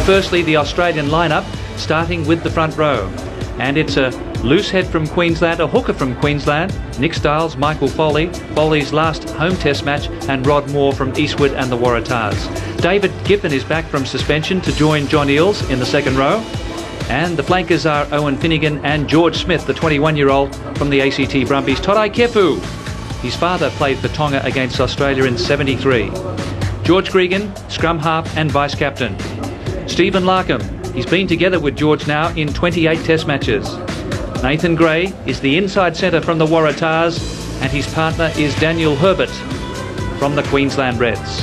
firstly, the Australian lineup, starting with the front row. And it's a loose head from Queensland, a hooker from Queensland, Nick Stiles, Michael Foley, Foley's last home test match, and Rod Moore from Eastwood and the Waratahs. David Giffen is back from suspension to join John Eales in the second row. And the flankers are Owen Finnegan and George Smith, the 21-year-old from the ACT Brumbies. Todai Kefu, his father played for Tonga against Australia in '73. George Gregan, scrum half and vice-captain. Stephen Larkham, he's been together with George now in 28 test matches. Nathan Gray is the inside centre from the Waratahs, and his partner is Daniel Herbert from the Queensland Reds.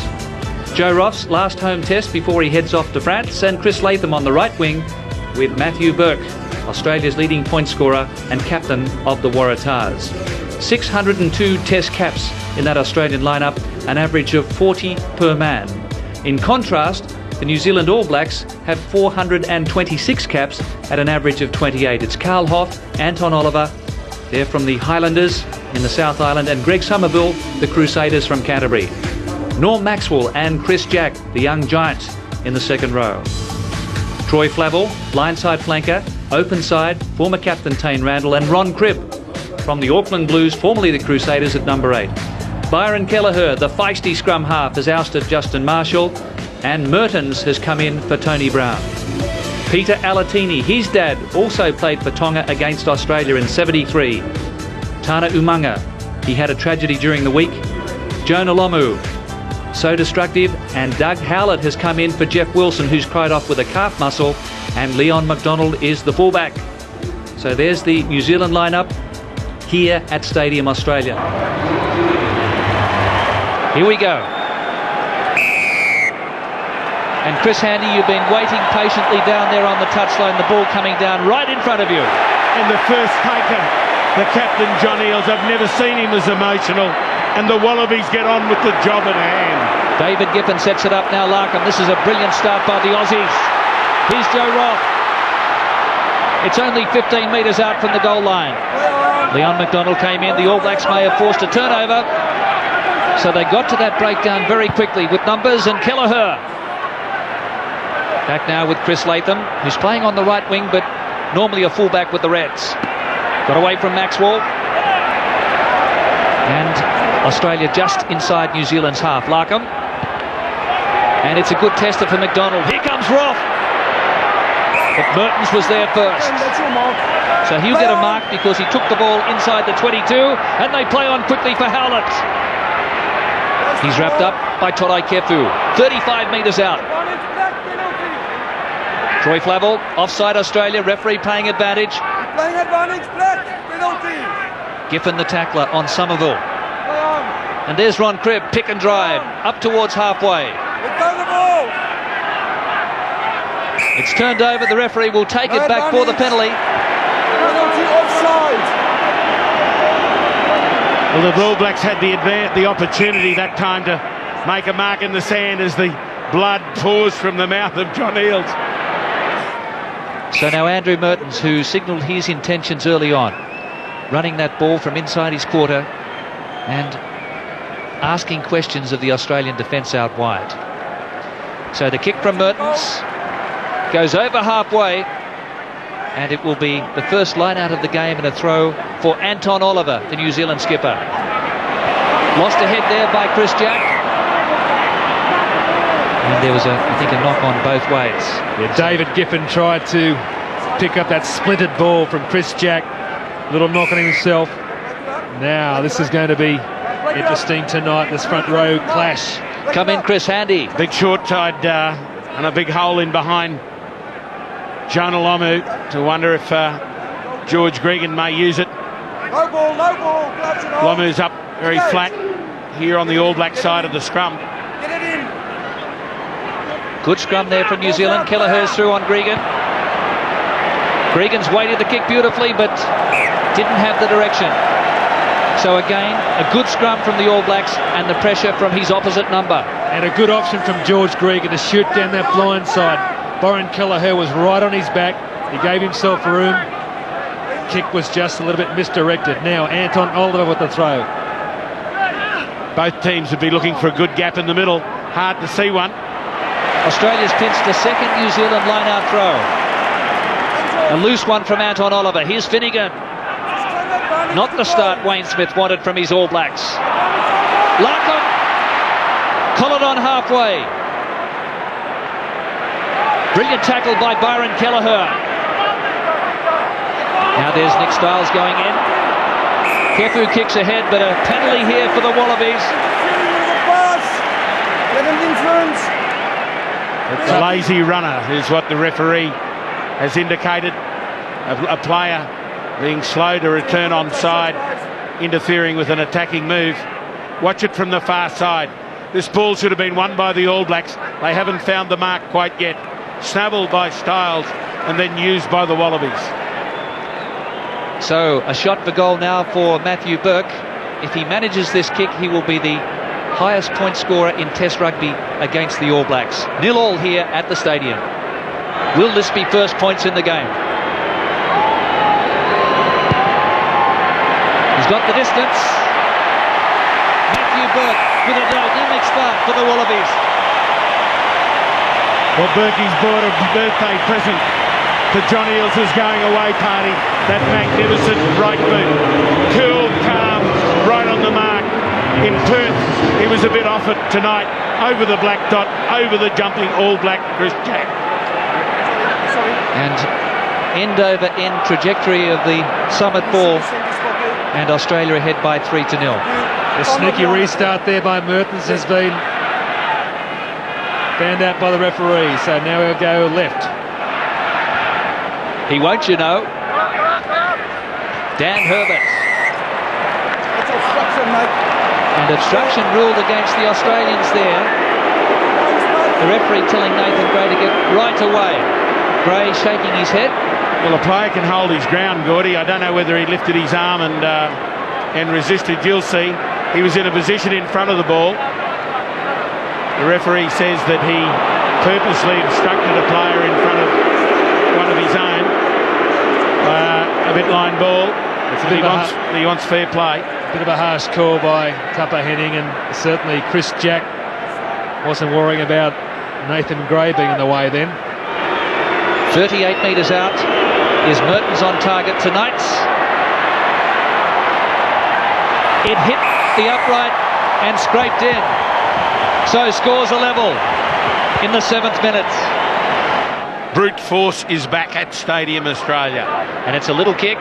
Joe Roff's last home test before he heads off to France, and Chris Latham on the right wing with Matthew Burke, Australia's leading point scorer and captain of the Waratahs. 602 test caps in that Australian lineup, an average of 40 per man. In contrast, the New Zealand All Blacks have 426 caps at an average of 28. It's Carl Hoff, Anton Oliver, they're from the Highlanders in the South Island, and Greg Somerville, the Crusaders from Canterbury. Norm Maxwell and Chris Jack, the young giant, in the second row. Troy Flavel, blindside flanker, open side, former captain Tane Randall, and Ron Cribb from the Auckland Blues, formerly the Crusaders, at number 8. Byron Kelleher, the feisty scrum half, has ousted Justin Marshall, and Mertens has come in for Tony Brown. Peter Alatini, his dad, also played for Tonga against Australia in '73. Tana Umanga, he had a tragedy during the week. Jonah Lomu, so destructive, and Doug Howlett has come in for Jeff Wilson, who's cried off with a calf muscle, and Leon McDonald is the fullback. So there's the New Zealand lineup here at Stadium Australia. Here we go. And Chris Handy, you've been waiting patiently down there on the touchline, the ball coming down right in front of you. And the first taker, the captain John Eales, I've never seen him as emotional, and the Wallabies get on with the job at hand. David Giffen sets it up now, Larkham. This is a brilliant start by the Aussies. Here's Joe Roth. It's only 15 metres out from the goal line. Leon McDonald came in. The All Blacks may have forced a turnover. So they got to that breakdown very quickly with numbers and Kelleher. Back now with Chris Latham, who's playing on the right wing, but normally a fullback with the Reds. Got away from Maxwell. And Australia just inside New Zealand's half. Larkham. And it's a good tester for McDonald. Here comes Roth. But Mertens was there first. So he'll get a mark because he took the ball inside the 22, and they play on quickly for Howlett. He's wrapped up by Todai Kefu. 35 metres out. Troy Flavel, offside Australia, referee playing advantage. Giffen the tackler on Somerville. And there's Ron Cribb, pick and drive, up towards halfway. It's turned over, the referee will take it back for the penalty. Well, the All Blacks had the opportunity that time to make a mark in the sand as the blood pours from the mouth of John Eales. So now Andrew Mertens, who signalled his intentions early on, running that ball from inside his quarter and asking questions of the Australian defence out wide. So the kick from Mertens goes over halfway, and it will be the first line out of the game and a throw for Anton Oliver, the New Zealand skipper. Lost a head there by Chris Jack. And there was, I think, a knock on both ways. Yeah, David Giffen tried to pick up that splintered ball from Chris Jack. Little knock on himself. Now, this is going to be interesting tonight, this front row clash. Come in, Chris Handy. Big short tide and a big hole in behind Jonah Lomu to wonder if George Gregan may use it. No ball, no ball. Lomu's up very flat here on the All Black side of the scrum. Get it in. Good scrum there from New Zealand. Kelleher's through on Gregan. Gregan's weighted the kick beautifully, but didn't have the direction. So again, a good scrum from the All Blacks and the pressure from his opposite number. And a good option from George Gregan to shoot down that blind side. Byron Kelleher was right on his back. He gave himself room. Kick was just a little bit misdirected. Now Anton Oliver with the throw. Both teams would be looking for a good gap in the middle. Hard to see one. Australia's pinched a second New Zealand line-out throw. A loose one from Anton Oliver. Here's Finnegan. Not the start Wayne Smith wanted from his All Blacks. Larkham. Collared on halfway. Brilliant tackle by Byron Kelleher. Now there's Nick Stiles going in. Kefu kicks ahead, but a penalty here for the Wallabies. It's a lazy runner is what the referee has indicated. A player being slow to return on side, interfering with an attacking move. Watch it from the far side. This ball should have been won by the All Blacks. They haven't found the mark quite yet. Snaffled by Stiles and then used by the Wallabies. So a shot for goal now for Matthew Burke. If he manages this kick, he will be the highest point scorer in Test rugby against the All Blacks. 0-0 here at the stadium. Will this be first points in the game? He's got the distance. Matthew Burke with a dynamic start for the Wallabies. Well, Berkey's bought a birthday present to John Eales' going away party. That magnificent right boot. Cool, calm, right on the mark. In Perth, he was a bit off it tonight. Over the black dot, over the jumping All Black Chris Jack. And end over end trajectory of the Summit ball. And Australia ahead by 3-0. The sneaky restart there by Mertens has been banned out by the referee, so now he'll go left. He won't, you know. Dan Herbert. And obstruction ruled against the Australians there. The referee telling Nathan Gray to get right away. Gray shaking his head. Well, a player can hold his ground, Gordy. I don't know whether he lifted his arm and resisted. You'll see. He was in a position in front of the ball. The referee says that he purposely obstructed a player in front of one of his own. A bit line ball. He wants fair play. A bit of a harsh call by Tupper Henning, and certainly Chris Jack wasn't worrying about Nathan Gray being in the way then. 38 metres out. Is Mertens on target tonight? It hit the upright and scraped in. So scores a level in the 7th minute. Brute force is back at Stadium Australia. And it's a little kick.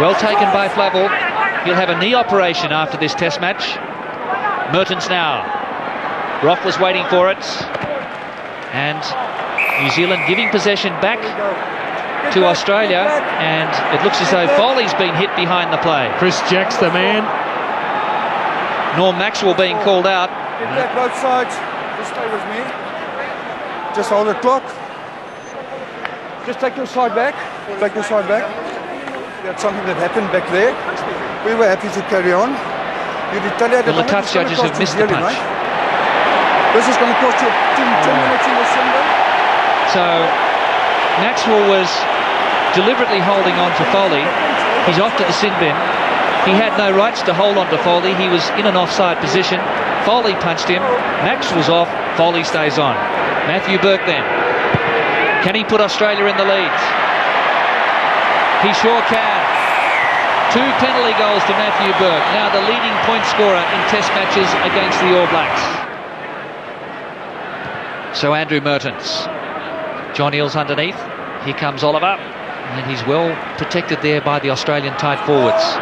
Well taken by Flavel. He'll have a knee operation after this test match. Mertens now. Roth was waiting for it. And New Zealand giving possession back to Australia. And it looks as though Foley's been hit behind the play. Chris Jack's the man. Norm Maxwell being called out. Get back both sides. Just stay with me. Just hold the clock. Just take your side back. Take your side back. That's something that happened back there. We were happy to carry on. You retaliated. Well, the touch judges have missed the punch. This is going to cost you 10 minutes in December. So Maxwell was deliberately holding on to Foley. He's off to the sin bin. He had no rights to hold on to Foley. He was in an offside position. Foley punched him. Maxwell's off. Foley stays on. Matthew Burke then. Can he put Australia in the lead? He sure can. 2 penalty goals to Matthew Burke. Now the leading point scorer in test matches against the All Blacks. So Andrew Mertens. John Eales underneath. Here comes Oliver. And he's well protected there by the Australian tight forwards.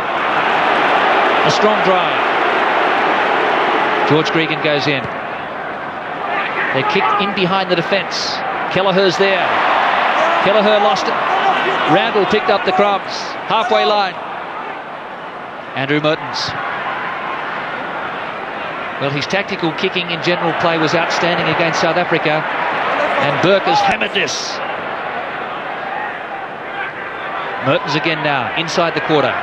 A strong drive. George Gregan goes in. They kicked in behind the defence. Kelleher's there. Kelleher lost it. Randall picked up the crumbs. Halfway line. Andrew Mertens. Well, his tactical kicking in general play was outstanding against South Africa. And Burke has hammered this. Mertens again now, inside the quarter.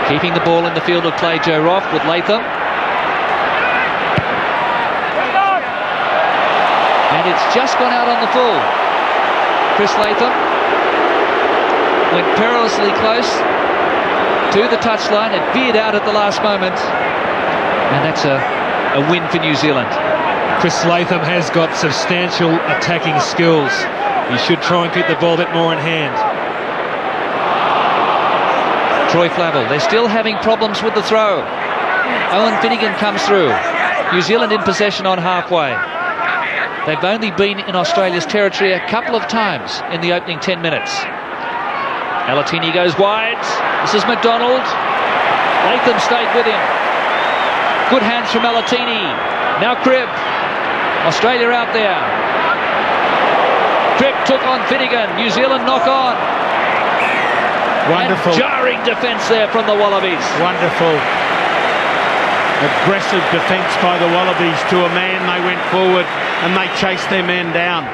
Keeping the ball in the field of play, Joe Roth with Latham. And it's just gone out on the full. Chris Latham went perilously close to the touchline and veered out at the last moment. And that's a win for New Zealand. Chris Latham has got substantial attacking skills. He should try and keep the ball a bit more in hand. Troy Flavel, they're still having problems with the throw. Owen Finnegan comes through. New Zealand in possession on halfway. They've only been in Australia's territory a couple of times in the opening 10 minutes. Alatini goes wide. This is McDonald. Latham stayed with him. Good hands from Alatini. Now Cribb. Australia out there. Cribb took on Finnegan. New Zealand knock on. Wonderful. And jarring defence there from the Wallabies. Wonderful. Aggressive defence by the Wallabies. To a man, they went forward and they chased their man down.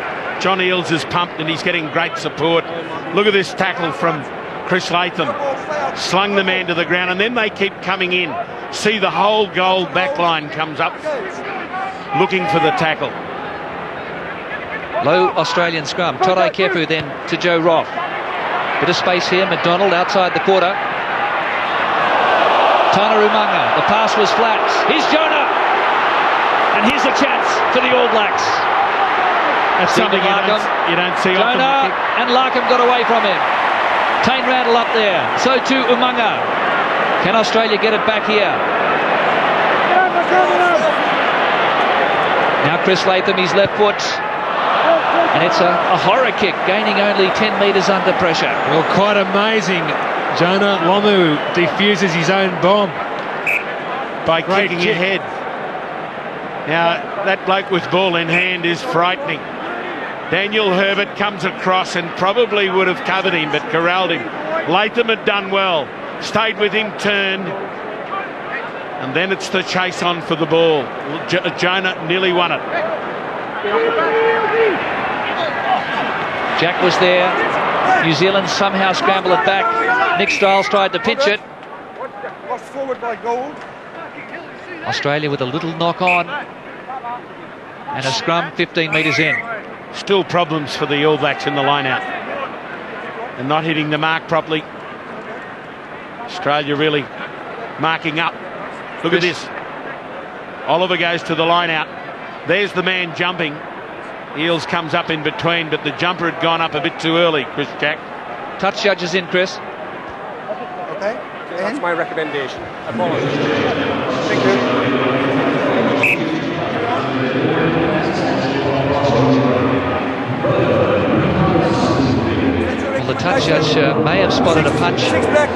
John Eales is pumped and he's getting great support. Look at this tackle from Chris Latham. Slung the man to the ground and then they keep coming in. See, the whole goal back line comes up looking for the tackle. Low Australian scrum. Torai Kepu then to Joe Roff. Bit of space here. McDonald outside the quarter. Tana Umanga. The pass was flat. Here's Jonah. And here's a chance for the All Blacks. That's something you don't see often. Jonah and Larkham got away from him. Tane Randall up there. So too Umanga. Can Australia get it back here? Now Chris Latham, his left foot. And it's a horror kick, gaining only 10 metres under pressure. Well, quite amazing. Jonah Lomu defuses his own bomb. By kicking ahead. Now, that bloke with ball in hand is frightening. Daniel Herbert comes across and probably would have covered him, but corralled him. Latham had done well. Stayed with him, turned. And then it's the chase on for the ball. Jonah nearly won it. Jack was there. New Zealand somehow scrambled it back. Nick Stiles tried to pinch it. Lost forward by Gold. Australia with a little knock on. And a scrum 15 metres in. Still problems for the All Blacks in the line-out. And not hitting the mark properly. Australia really marking up. Look at this. Oliver goes to the line-out. There's the man jumping. Eales comes up in between, but the jumper had gone up a bit too early, Chris Jack. Touch judges in, Chris. Okay. That's my recommendation. Apologies. Thank you. Well, the touch judge may have spotted a punch. Six back.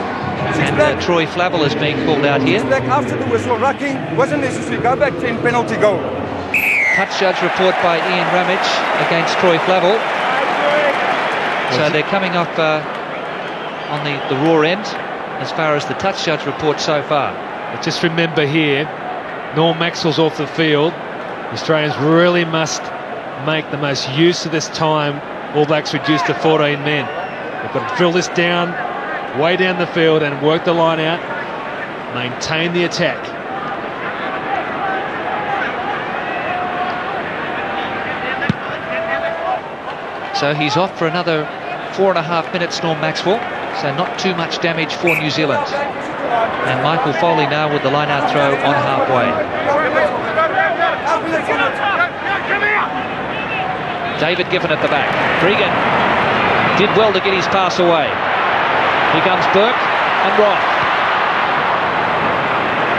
And Troy Flavel is being called out here. Six back after the whistle. Rucking wasn't necessary. Go back 10, penalty goal. Touch judge report by Ian Ramage against Troy Flavel. So they're coming up on the raw end as far as the touch judge report so far. But just remember here, Norm Maxwell's off the field. Australians really must make the most use of this time. All Blacks reduced to 14 men. They've got to drill this down, way down the field and work the line out, maintain the attack. So he's off for another 4.5 minutes, Norm Maxwell. So not too much damage for New Zealand. And Michael Foley now with the line-out throw on halfway. David Giffen at the back. Cregan did well to get his pass away. Here comes Burke and Roth.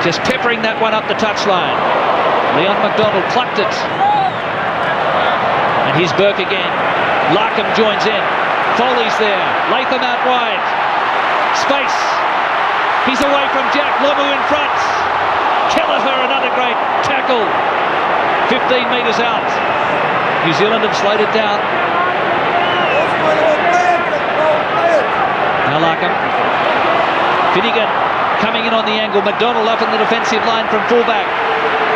Just peppering that one up the touchline. Leon McDonald plucked it. And here's Burke again. Larkham joins in. Foley's there. Latham out wide. Space. He's away from Jack. Lomu in front. Kelleher, another great tackle. 15 metres out. New Zealand have slowed it down. Now Larkham. Finnegan coming in on the angle. McDonald up in the defensive line from fullback.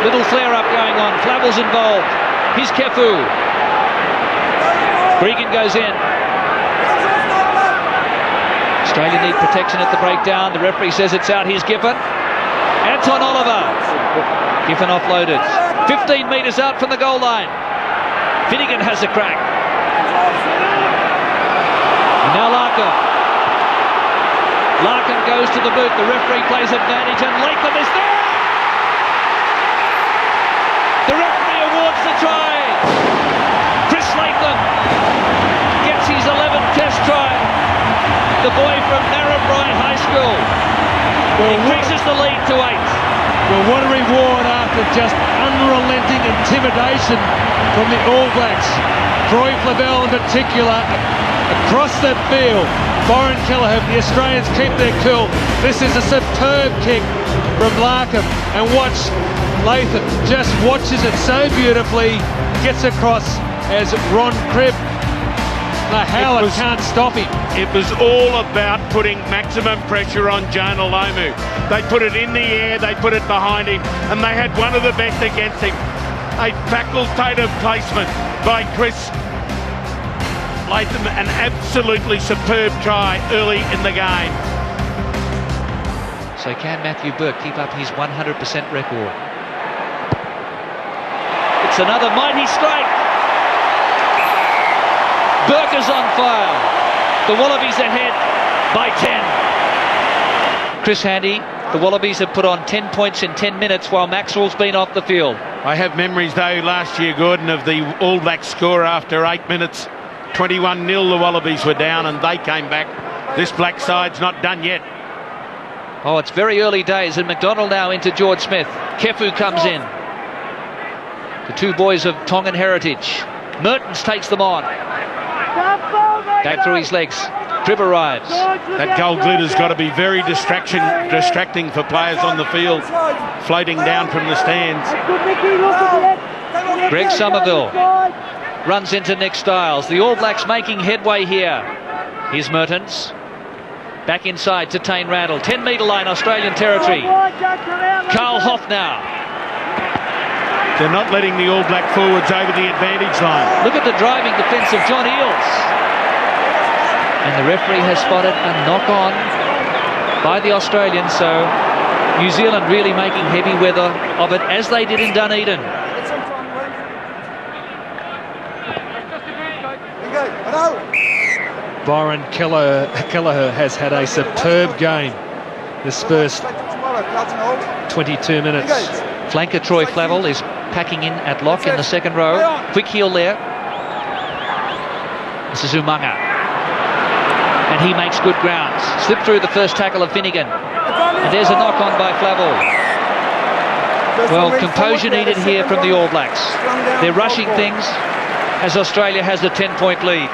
Little flare-up going on. Flavel's involved. Here's Kefu. Cregan goes in. Australia need protection at the breakdown. The referee says it's out. Here's Giffen. Anton Oliver. Giffen offloaded. 15 metres out from the goal line. Finnegan has a crack. And now Larkham. Larkham goes to the boot. The referee plays advantage and Latham is there. the boy from Narrabri High School. Increases the lead to 8. Well, what a reward after just unrelenting intimidation from the All Blacks. Troy Flavell in particular, across that field. Byron Kelleher, the Australians keep their cool. This is a superb kick from Larkham. And watch, Latham just watches it so beautifully, gets across as Ron Cribb. Now Howard can't stop him. It was all about putting maximum pressure on Jonah Lomu. They put it in the air, they put it behind him, and they had one of the best against him. A facultative placement by Chris Latham, an absolutely superb try early in the game. So can Matthew Burke keep up his 100% record? It's another mighty strike. Burke is on fire. The Wallabies ahead by 10. Chris Handy, the Wallabies have put on 10 points in 10 minutes while Maxwell's been off the field. I have memories, though, last year, Gordon, of the All Blacks score after 8 minutes. 21-0 the Wallabies were down and they came back. This black side's not done yet. Oh, it's very early days, and McDonald now into George Smith. Kefu comes in. The two boys of Tongan heritage. Mertens takes them on. Back through his legs. Cribb arrives. That gold glitter's got to be very distracting for players on the field, floating down from the stands. Greg Somerville runs into Nick Stiles. The All Blacks making headway here. Here's Mertens. Back inside to Tane Randall. 10-metre line, Australian territory. Carl Hoff now. They're not letting the All Black forwards over the advantage line. Look at the driving defence of John Eales. And the referee has spotted a knock-on by the Australians, so New Zealand really making heavy weather of it, as they did in Dunedin. Byron Kelleher has had a superb game this first 22 minutes. Flanker Troy Flavell is packing in at lock in the second row. Quick heel there. This is Umanga. And he makes good grounds. Slipped through the first tackle of Finnegan. And there's a knock-on by Flavell. Well, composure needed here from the All Blacks. They're rushing things as Australia has a 10-point lead.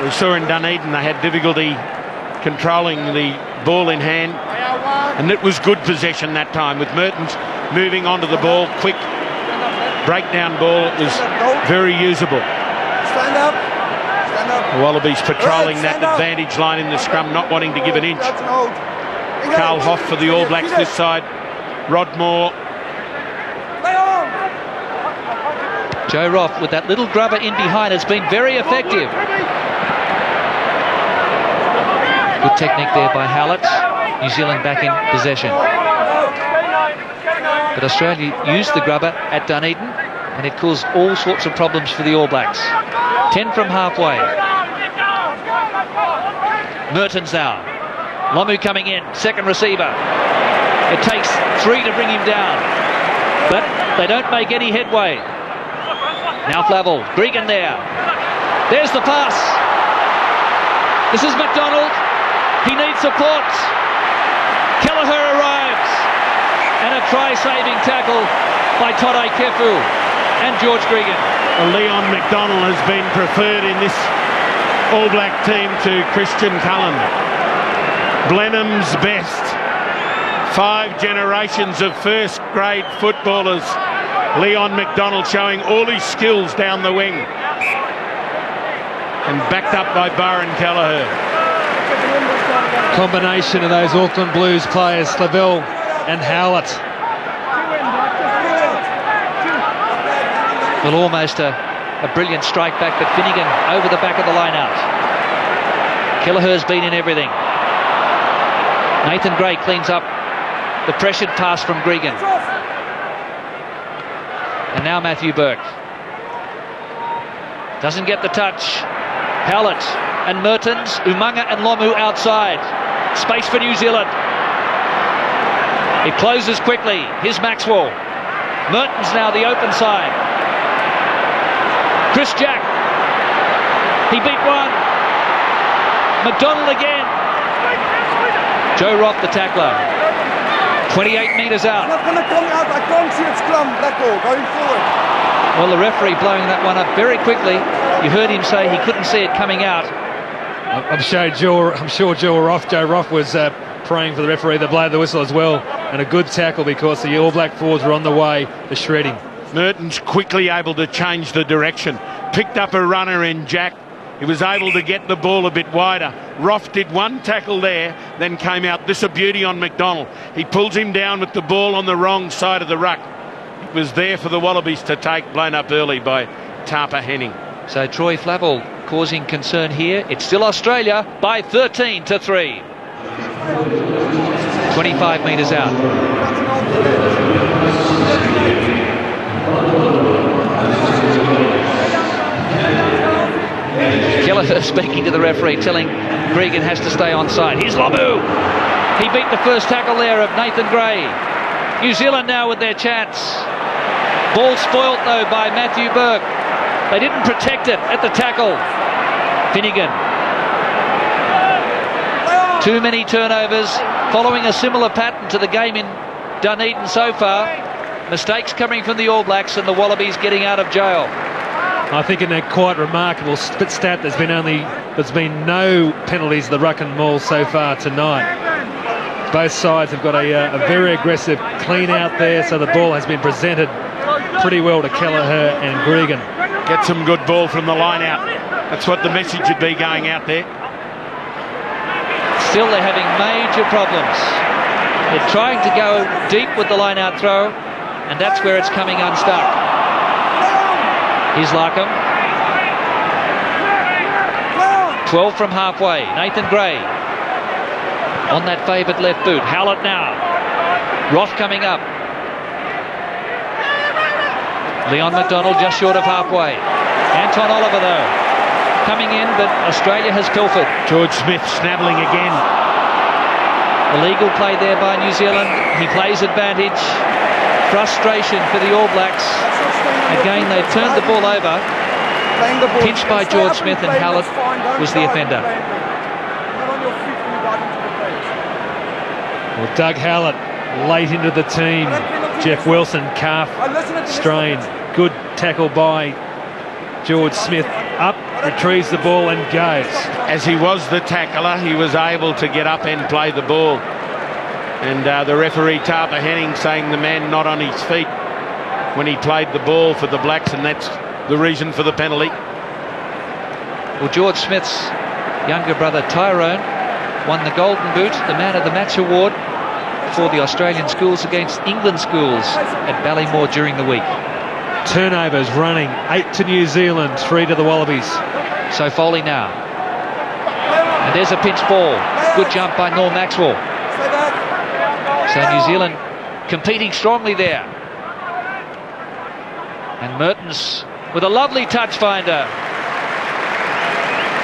We saw in Dunedin they had difficulty controlling the ball in hand, and it was good possession that time with Mertens moving onto the ball, quick breakdown ball. It was very usable. Stand up. Stand up. The Wallabies patrolling that advantage line in the scrum, not wanting to give an inch. Carl Hoff for the All Blacks this side. Rod Moore. Joe Roth with that little grubber in behind has been very effective. Good technique there by Hallett. New Zealand back in possession. But Australia used the grubber at Dunedin, and it caused all sorts of problems for the All Blacks. 10 from halfway. Mertens now. Lomu coming in, second receiver. It takes 3 to bring him down, but they don't make any headway. Now Flavell, Gregan there. There's the pass. This is McDonald. He needs support. Kelleher arrives. And a try-saving tackle by Todai Kefu and George Gregan. Well, Leon McDonald has been preferred in this All Black team to Christian Cullen. Blenheim's best. 5 generations of first-grade footballers. Leon McDonald showing all his skills down the wing. And backed up by Byron Kelleher. Combination of those Auckland Blues players, Flavell and Howlett. Well, almost a brilliant strike back, but Finnegan over the back of the line out. Kelleher's been in everything. Nathan Gray cleans up the pressured pass from Gregan. And now Matthew Burke. Doesn't get the touch. Howlett and Mertens, Umanga and Lomu outside. Space for New Zealand. It closes quickly. Here's Maxwell. Mertens now the open side. Chris Jack. He beat one. McDonald again. Joe Roth, the tackler. 28 metres out. Not going to come out. I can't see its clump. Black ball going forward. Well, the referee blowing that one up very quickly. You heard him say he couldn't see it coming out. I'm sure Joe Roth was praying for the referee to blow the whistle as well. And a good tackle because the All Black forwards were on the way to shredding. Merton's quickly able to change the direction. Picked up a runner in Jack. He was able to get the ball a bit wider. Roth did one tackle there, then came out. This a beauty on McDonald. He pulls him down with the ball on the wrong side of the ruck. It was there for the Wallabies to take, blown up early by Tarpa Henning. So Troy Flavel causing concern here. It's still Australia by 13-3. 25 metres out. Kelleher speaking to the referee, telling Gregan has to stay on side. Here's Lomu. He beat the first tackle there of Nathan Gray. New Zealand now with their chance. Ball spoilt though by Matthew Burke. They didn't protect it at the tackle. Finnegan. Too many turnovers, following a similar pattern to the game in Dunedin so far. Mistakes coming from the All Blacks and the Wallabies getting out of jail. I think in that quite remarkable stat, there's been no penalties to the ruck and maul so far tonight. Both sides have got a very aggressive clean out there, so the ball has been presented pretty well to Kelleher and Gregan. Get some good ball from the line out. That's what the message should be going out there. Still they're having major problems. They're trying to go deep with the line out throw, and that's where it's coming unstuck. Here's Larkham. 12 from halfway. Nathan Gray on that favoured left boot. Howlett now. Roth coming up. Leon McDonald just short of halfway. Anton Oliver though coming in, but Australia has pilfered. George Smith snabbling again. Illegal play there by New Zealand. He plays advantage. Frustration for the All Blacks. Again, they've turned the ball over. Pinched by George Smith, and Hallett was the offender. Well, Doug Hallett late into the team. Jeff Wilson, calf strain. Good tackle by George Smith. Up, retrieves the ball and goes. As he was the tackler, he was able to get up and play the ball. And the referee, Tarpa Henning, saying the man not on his feet when he played the ball for the Blacks, and that's the reason for the penalty. Well, George Smith's younger brother Tyrone won the Golden Boot, the Man of the Match award for the Australian schools against England schools at Ballymore during the week. Turnovers running, 8 to New Zealand, 3 to the Wallabies. So Foley now. And there's a pinch ball. Good jump by Norm Maxwell. So New Zealand competing strongly there. And Mertens with a lovely touch finder.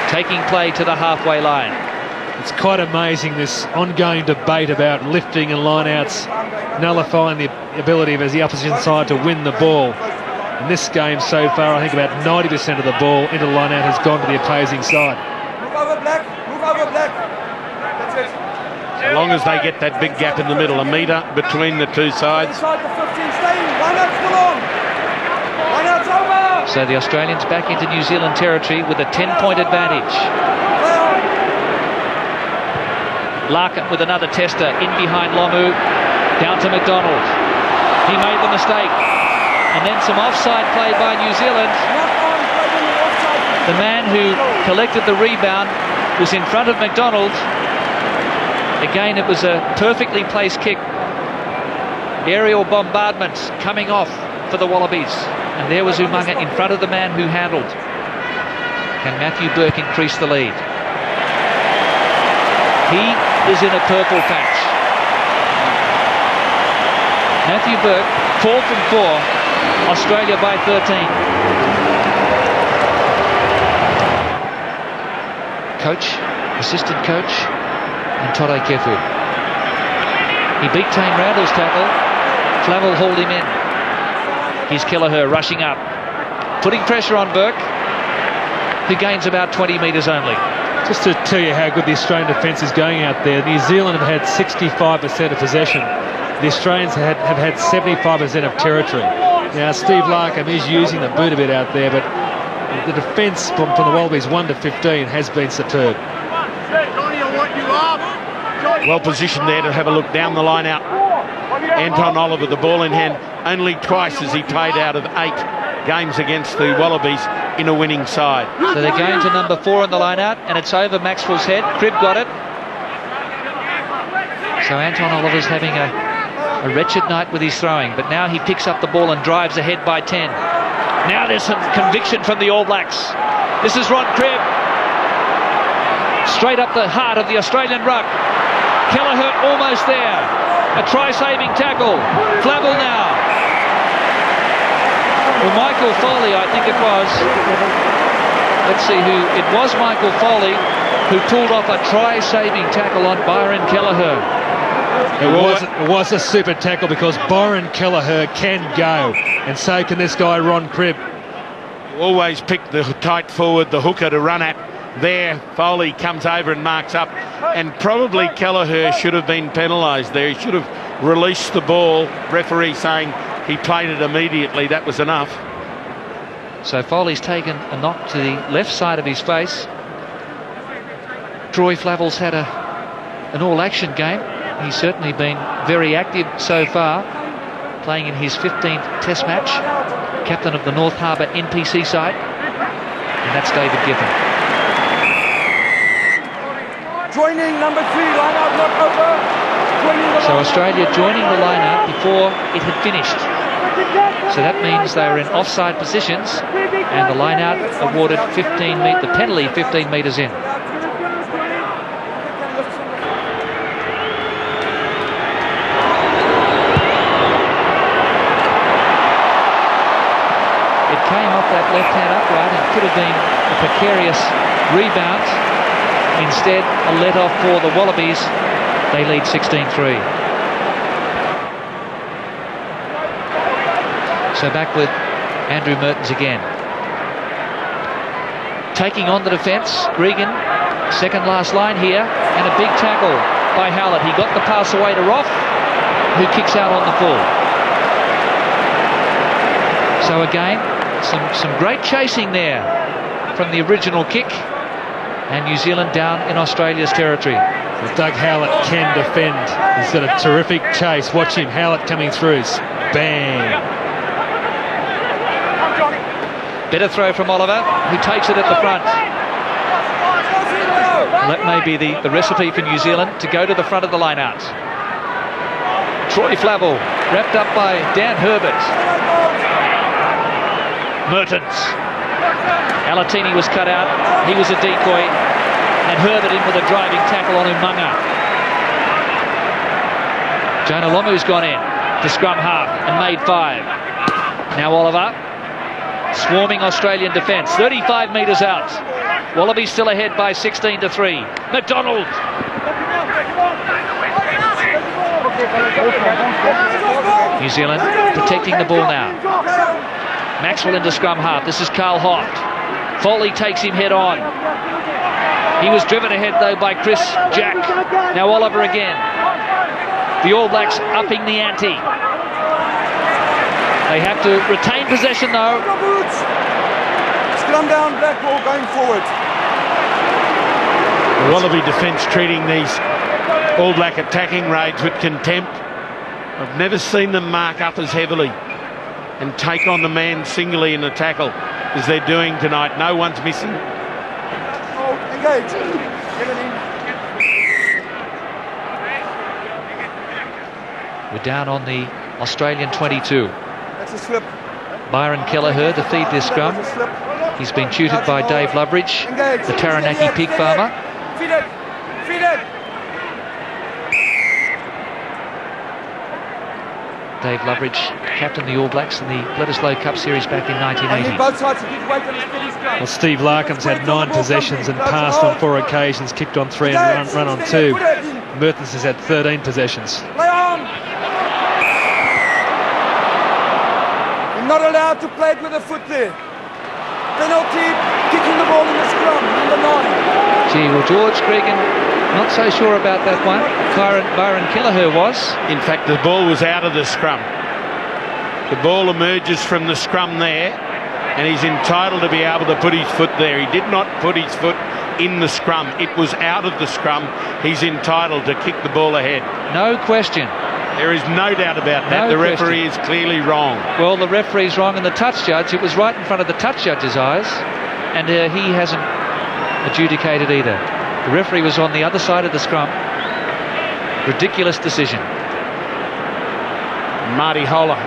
Taking play to the halfway line. It's quite amazing, this ongoing debate about lifting and lineouts nullifying the ability of the opposition side to win the ball. In this game so far, I think about 90% of the ball into the lineout has gone to the opposing side. Move over, Black. Move over, Black. That's it. As long as they get that big gap in the middle, a metre between the two sides. Inside the 15, staying. Lineout's still on. Lineout's over. So the Australians back into New Zealand territory with a 10-point advantage. Larkin with another tester in behind Lomu. Down to McDonald. He made the mistake. And then some offside play by New Zealand. The man who collected the rebound was in front of McDonald. Again, it was a perfectly placed kick. Aerial bombardment coming off for the Wallabies. And there was Umaga in front of the man who handled. Can Matthew Burke increase the lead? He is in a purple patch. Matthew Burke, 4 from 4. Australia by 13. Coach, assistant coach, and Tore Kefu. He beat Tane Randall's tackle. Flavel hauled him in. Here's Kelleher rushing up, putting pressure on Burke, who gains about 20 metres only. Just to tell you how good the Australian defence is going out there, New Zealand have had 65% of possession. The Australians have had 75% of territory. Now, Steve Larkham is using the boot a bit out there, but the defence from the Wallabies 1 to 15 has been superb. Well positioned there to have a look down the line out. Anton Oliver, the ball in hand, only twice has he played out of 8 games against the Wallabies in a winning side. So they're going to number 4 on the line out, and it's over Maxwell's head. Cribb got it. So Anton Oliver's having a wretched night with his throwing, but now he picks up the ball and drives ahead by 10. Now there's some conviction from the All Blacks. This is Ron Cribb. Straight up the heart of the Australian ruck. Kelleher almost there. A try-saving tackle. Flavel now. Well, Michael Foley, I think it was. Let's see who. It was Michael Foley who pulled off a try-saving tackle on Byron Kelleher. It was a super tackle because Byron Kelleher can go, and so can this guy Ron Cribb. You always pick the tight forward, the hooker, to run at. There, Foley comes over and marks up, and probably Kelleher should have been penalised there. He should have released the ball. Referee saying he played it immediately. That was enough. So Foley's taken a knock to the left side of his face. Troy Flavel's had an all-action game. He's certainly been very active so far, playing in his 15th Test match. Captain of the North Harbour NPC side, and that's David Giffen. Joining number 3, line out, not over. So Australia joining the line out before it had finished. So that means they were in offside positions, and the line out awarded 15 metres, the penalty 15 metres in. It came off that left-hand upright and could have been a precarious rebound. Instead, a let-off for the Wallabies. They lead 16-3. So back with Andrew Mertens again. Taking on the defence, Gregan, second last line here, and a big tackle by Howlett. He got the pass away to Roth, who kicks out on the full. So again, some great chasing there from the original kick. And New Zealand down in Australia's territory. Well, Doug Howlett can defend. He's got a terrific chase. Watch him, Howlett coming through. Bang! Better throw from Oliver, who takes it at the front. Well, that may be the recipe for New Zealand to go to the front of the line-out. Troy Flavel, wrapped up by Dan Herbert. Mertens. Alatini was cut out, he was a decoy, and Herbert in with a driving tackle on Umaga. Jonah Lomu's gone in to scrum half and made 5. Now Oliver, swarming Australian defence, 35 metres out. Wallabies still ahead by 16-3. McDonald. New Zealand protecting the ball now. Maxwell into scrum half, this is Carl Hoft. Foley takes him head on. He was driven ahead though by Chris Jack. Now Oliver again. The All Blacks upping the ante. They have to retain possession though. Scrum down, black ball going forward. The Wallaby defence treating these All Black attacking raids with contempt. I've never seen them mark up as heavily and take on the man singly in the tackle as they're doing tonight. No one's missing. Oh, engage. Get it in. We're down on the Australian 22. That's a slip. Byron Kelleher to feed this scrum. He's been tutored by Dave Loveridge, the Taranaki pig farmer. Feed it. Feed it. Dave Loveridge captained the All Blacks in the Bledisloe Cup Series back in 1980. Both sides to give weight on the steady scrum. Well, Steve Larkham's had 9 possessions and passed on 4 occasions, kicked on 3 and run on 2. Mertens has had 13 possessions. Play on. You're not allowed to play it with a foot there. Penalty, kicking the ball in the scrum, number 9. Gee, well, George Gregan, not so sure about that one. Byron Kelleher was. In fact, the ball was out of the scrum. The ball emerges from the scrum there, and he's entitled to be able to put his foot there. He did not put his foot in the scrum. It was out of the scrum. He's entitled to kick the ball ahead. No question. There is no doubt about that. The referee is clearly wrong. Well, the referee's wrong, and the touch judge, it was right in front of the touch judge's eyes, and he hasn't adjudicated either. The referee was on the other side of the scrum. Ridiculous decision. Marty Holler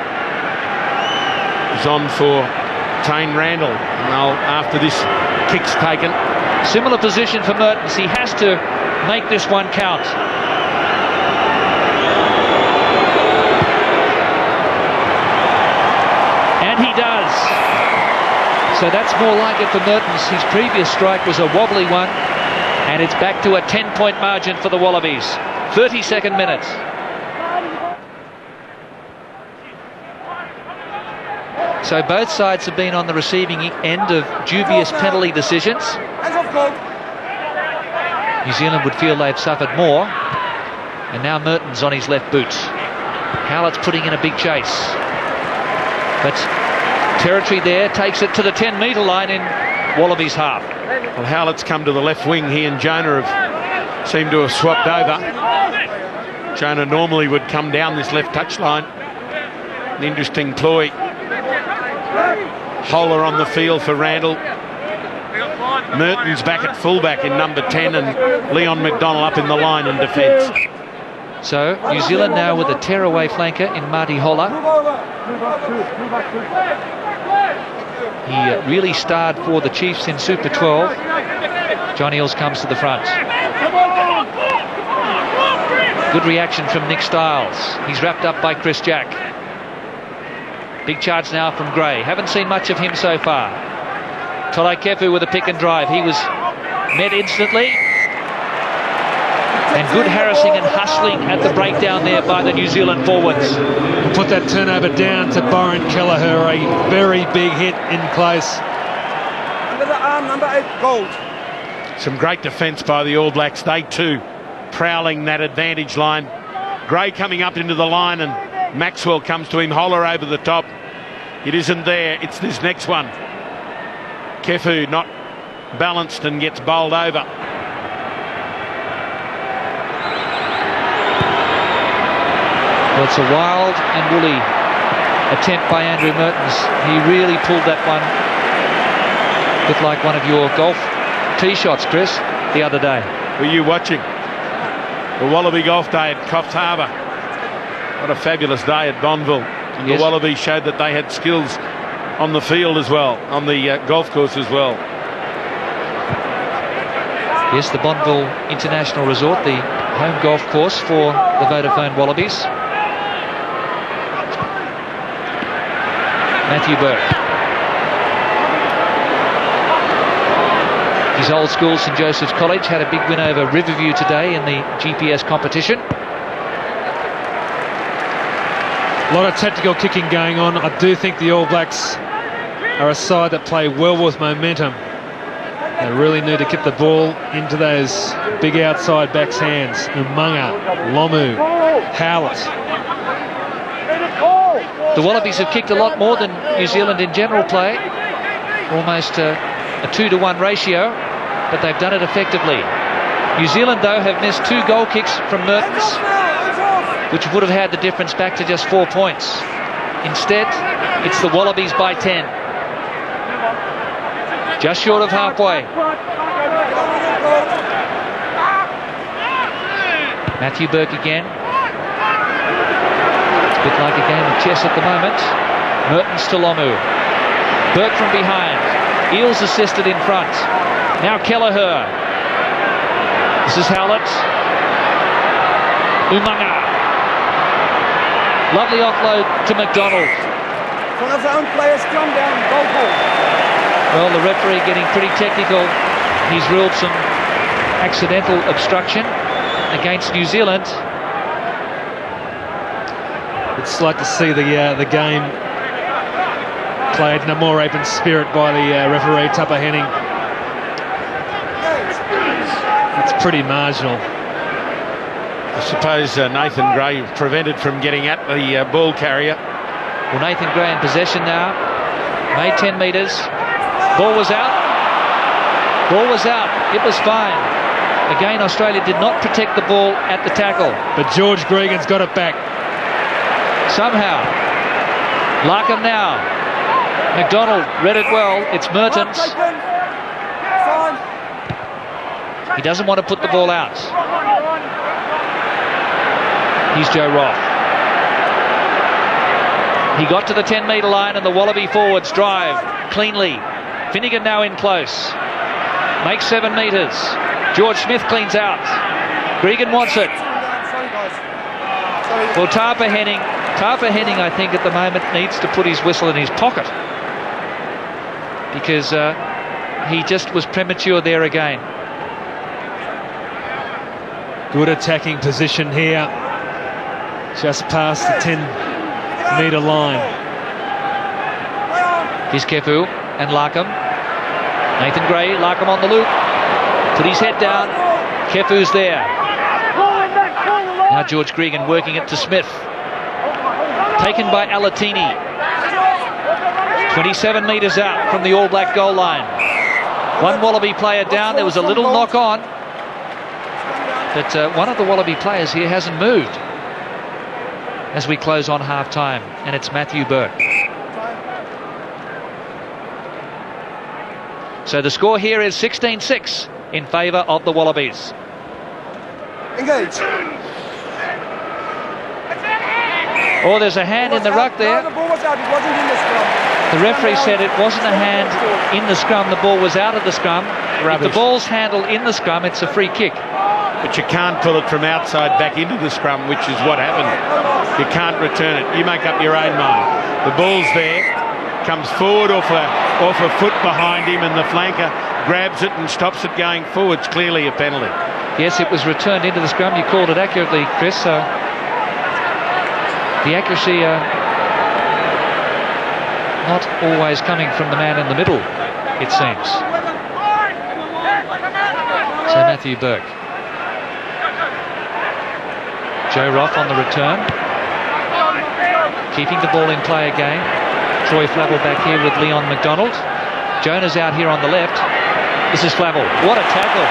is on for Tane Randall. Now, after this kick's taken. Similar position for Mertens. He has to make this one count. And he does. So that's more like it for Mertens. His previous strike was a wobbly one, and it's back to a 10-point margin for the Wallabies. 32nd minute. So both sides have been on the receiving end of dubious penalty decisions. New Zealand would feel they've suffered more. And now Mertens on his left boot. Howlett's putting in a big chase. But territory there, takes it to the 10-metre line in Wallabies half. Well, Howlett's come to the left wing. He and Jonah have seemed to have swapped over. Jonah normally would come down this left touchline. An interesting ploy. Holler on the field for Randall. Mertens back at fullback in number 10, and Leon McDonald up in the line in defence. So New Zealand now with a tearaway flanker in Marty Holler. He really starred for the Chiefs in Super 12. John Eales comes to the front. Good reaction from Nick Stiles. He's wrapped up by Chris Jack. Big charge now from Gray. Haven't seen much of him so far. Tolai Kefu with a pick and drive. He was met instantly. And good harassing and hustling at the breakdown there by the New Zealand forwards. Put that turnover down to Byron Kelleher. A very big hit in close. Under the arm, number 8, gold. Some great defence by the All Blacks. They too prowling that advantage line. Gray coming up into the line, and Maxwell comes to him. Holler over the top. It isn't there. It's this next one. Kefu not balanced and gets bowled over. Well, it's a wild and woolly attempt by Andrew Mertens. He really pulled that one. Looked like one of your golf tee shots, Chris, the other day. Were you watching? The Wallaby Golf Day at Coffs Harbour. What a fabulous day at Bonneville. And yes. The Wallabies showed that they had skills on the field as well, on the golf course as well. Yes, the Bonneville International Resort, the home golf course for the Vodafone Wallabies. Matthew Burke. His old school, St Joseph's College, had a big win over Riverview today in the GPS competition. A lot of tactical kicking going on. I do think the All Blacks are a side that play well with momentum. They really need to keep the ball into those big outside backs' hands. Umaga, Lomu, Howlett. The Wallabies have kicked a lot more than New Zealand in general play. Almost a 2-to-1 ratio, but they've done it effectively. New Zealand, though, have missed 2 goal kicks from Mertens, which would have had the difference back to just 4 points. Instead, it's the Wallabies by 10. Just short of halfway. Matthew Burke again. A bit like a game of chess at the moment. Mertens to Lomu. Burke from behind. Eales assisted in front. Now Kelleher. This is Howlett. Umaga. Lovely offload to McDonald. One of the own players come down, goal ball. Well, the referee getting pretty technical. He's ruled some accidental obstruction against New Zealand. It's like to see the game played in a more open spirit by the referee, Tupper Henning. It's pretty marginal. I suppose Nathan Gray prevented from getting at the ball carrier. Well, Nathan Gray in possession now. Made 10 metres. Ball was out. Ball was out. It was fine. Again, Australia did not protect the ball at the tackle. But George Gregan's got it back. Somehow. Larkham now. McDonald read it well. It's Mertens. He doesn't want to put the ball out. He's Joe Roth. He got to the 10-metre line and the Wallaby forwards drive cleanly. Finnegan now in close. Makes 7 metres. George Smith cleans out. Gregan wants it. Well, Tarpa Henning, I think, at the moment needs to put his whistle in his pocket. Because he just was premature there again. Good attacking position here. Just past the 10-metre line. Here's Kefu and Larkham. Nathan Gray, Larkham on the loop. Put his head down. Kefu's there. Now George Gregan working it to Smith. Taken by Alatini. 27 metres out from the All Black goal line. One Wallaby player down. There was a little knock on. But one of the Wallaby players here hasn't moved as we close on half-time, and it's Matthew Burke. So the score here is 16-6 in favour of the Wallabies. Engage. Oh, there's a hand in the ruck there. No, the ball was out. It wasn't in the scrum. The referee said it wasn't a hand in the scrum. The ball was out of the scrum. If the ball's handled in the scrum, it's a free kick. But you can't pull it from outside back into the scrum, which is what happened. You can't return it. You make up your own mind. The ball's there, comes forward off a foot behind him, and the flanker grabs it and stops it going forward. It's clearly a penalty. Yes, it was returned into the scrum. You called it accurately, Chris. So the accuracy not always coming from the man in the middle, it seems. So Matthew Burke. Joe Roth on the return. Keeping the ball in play again. Troy Flavel back here with Leon McDonald. Jonah's out here on the left. This is Flavel. What a tackle.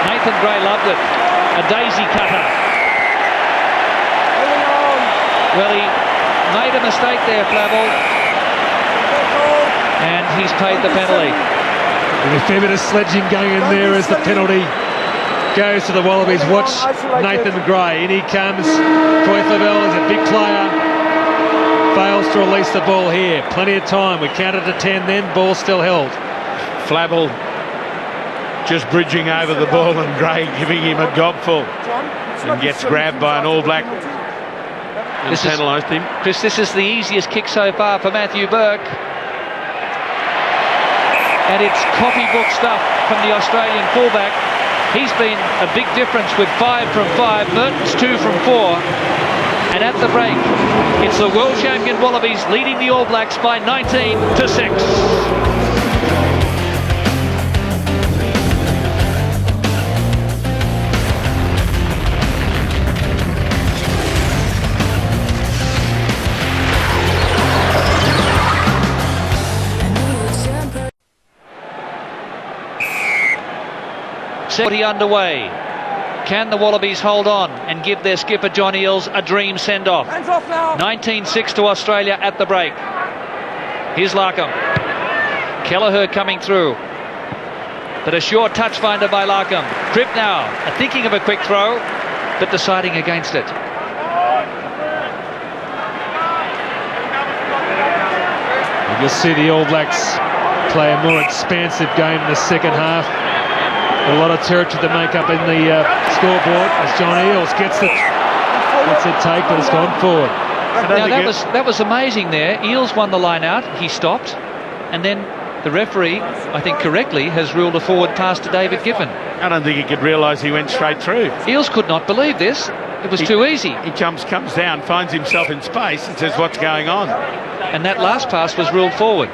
Nathan Gray loved it. A daisy cutter. Well, he made a mistake there, Flavel. And he's paid the penalty. And a fair bit of sledging going in there as the penalty goes to the Wallabies. Watch Nathan Gray. In he comes. Troy Flavel is a big player. Fails to release the ball here. Plenty of time. We counted to 10 then. Ball still held. Flavel just bridging over the ball and Gray giving him a gobful. And gets grabbed by an All Black. And penalised him. Chris, this is the easiest kick so far for Matthew Burke. And it's copybook stuff from the Australian fullback. He's been a big difference with 5 from 5. Mertens 2 from 4. And at the break, it's the world champion Wallabies leading the All Blacks by 19-6. Underway. Can the Wallabies hold on and give their skipper John Eales a dream send-off? 19-6 to Australia at the break. Here's Larkham. Kelleher coming through. But a short touch finder by Larkham. Crip now, thinking of a quick throw, but deciding against it. You'll see the All Blacks play a more expansive game in the second half. A lot of territory to make up in the scoreboard as John Eales gets it take, but it's gone forward. Now that was amazing there. Eales won the line out. He stopped, and then the referee, I think correctly, has ruled a forward pass to David Giffen. I don't think he could realise he went straight through. Eales could not believe this. It was too easy. He comes down, finds himself in space, and says, "What's going on?" And that last pass was ruled forward.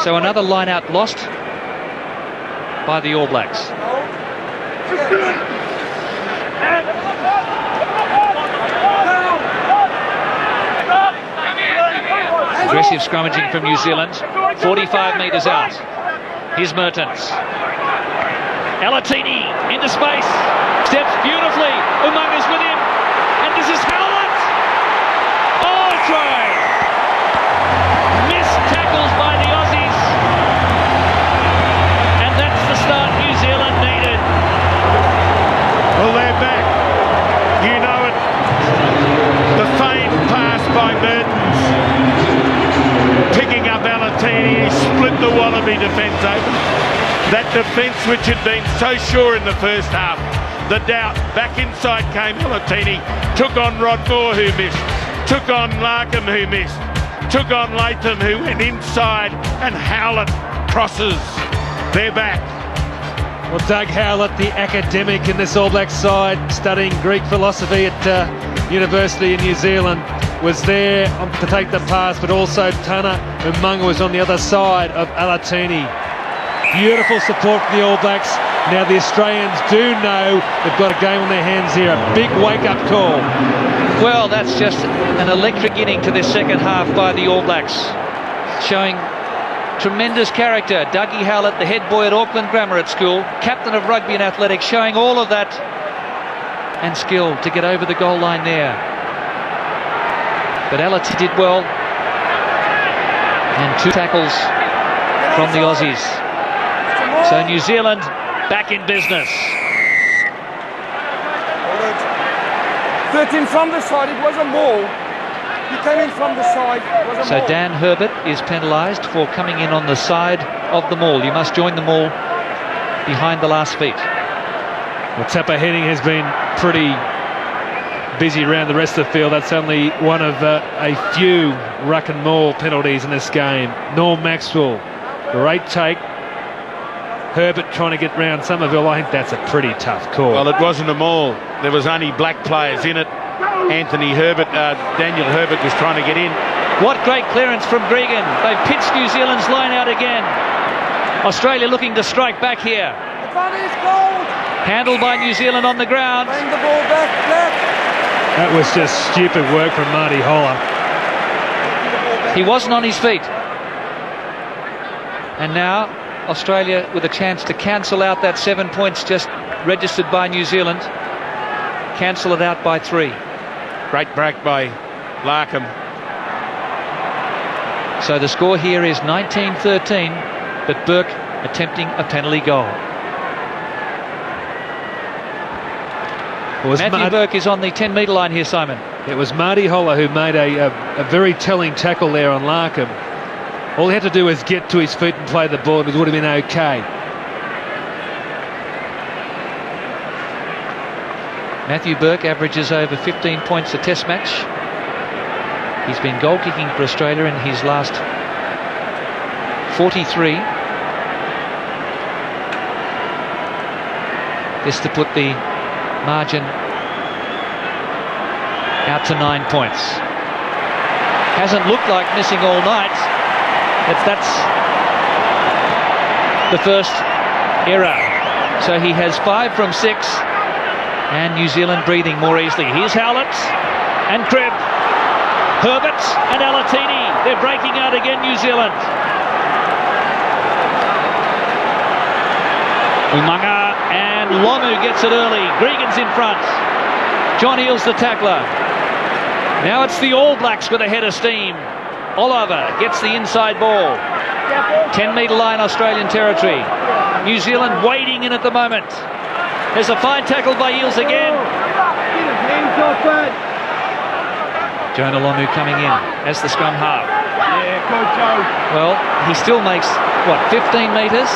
So another line out lost by the All Blacks. Aggressive scrummaging from New Zealand. 45 metres out. Here's Mertens. Alatini into space. Steps beautifully. Umanga's with him. And this is Howlett. Oh, try. Missed tackles by the Aussies. And that's the start New Zealand needed. Well, they're back. You know it. The famed pass by Mertens. Picking up Alatini, he split the Wallaby defence open. That defence which had been so sure in the first half. The doubt, back inside came Alatini, took on Rod Moore who missed, took on Larkham who missed, took on Latham who went inside, and Howlett crosses. They're back. Well, Doug Howlett, the academic in this All Black side, studying Greek philosophy at University in New Zealand, was there to take the pass, but also Tana Umunga was on the other side of Alatini. Beautiful support for the All Blacks. Now the Australians do know they've got a game on their hands here. A big wake-up call. Well, that's just an electric inning to this second half by the All Blacks, showing tremendous character. Dougie Howlett, the head boy at Auckland Grammar School, captain of rugby and athletics, showing all of that and skill to get over the goal line there. But Alatini did well, and 2 tackles from the Aussies. So New Zealand back in business. 13 from the side, it was a maul. He came in from the side, it was a So maul. Dan Herbert is penalised for coming in on the side of the maul. You must join the maul behind the last feet. Well, Tapper Henning has been pretty busy around the rest of the field. That's only one of a few ruck and maul penalties in this game. Norm Maxwell, great take. Herbert trying to get round Somerville. I think that's a pretty tough call. Well, it wasn't a maul. There was only black players in it. Daniel Herbert was trying to get in. What great clearance from Gregan. They've pitched New Zealand's line out again. Australia looking to strike back here. Handled by New Zealand on the ground. Bring the ball back, Black. That was just stupid work from Marty Holler. He wasn't on his feet. And now Australia with a chance to cancel out that 7 points just registered by New Zealand. Cancel it out by 3. Great break by Larkham. So the score here is 19-13, but Burke attempting a penalty goal. Matthew Burke is on the 10-metre line here, Simon. It was Marty Holler who made a very telling tackle there on Larkham. All he had to do was get to his feet and play the ball, and it would have been okay. Matthew Burke averages over 15 points a test match. He's been goal kicking for Australia in his last 43. Just to put the margin out to 9 points. Hasn't looked like missing all night. That's the first error. So he has 5 from 6, and New Zealand breathing more easily. Here's Howlett and Cribb, Herbert and Alatini. They're breaking out again, New Zealand. Umunga and Lomu gets it early. Gregan's in front. John Eales the tackler. Now it's the All Blacks with a head of steam. Oliver gets the inside ball. 10-metre line, Australian territory. New Zealand wading in at the moment. There's a fine tackle by Eales again. Jonah Lomu coming in as the scrum half. Well, he still makes, 15 metres?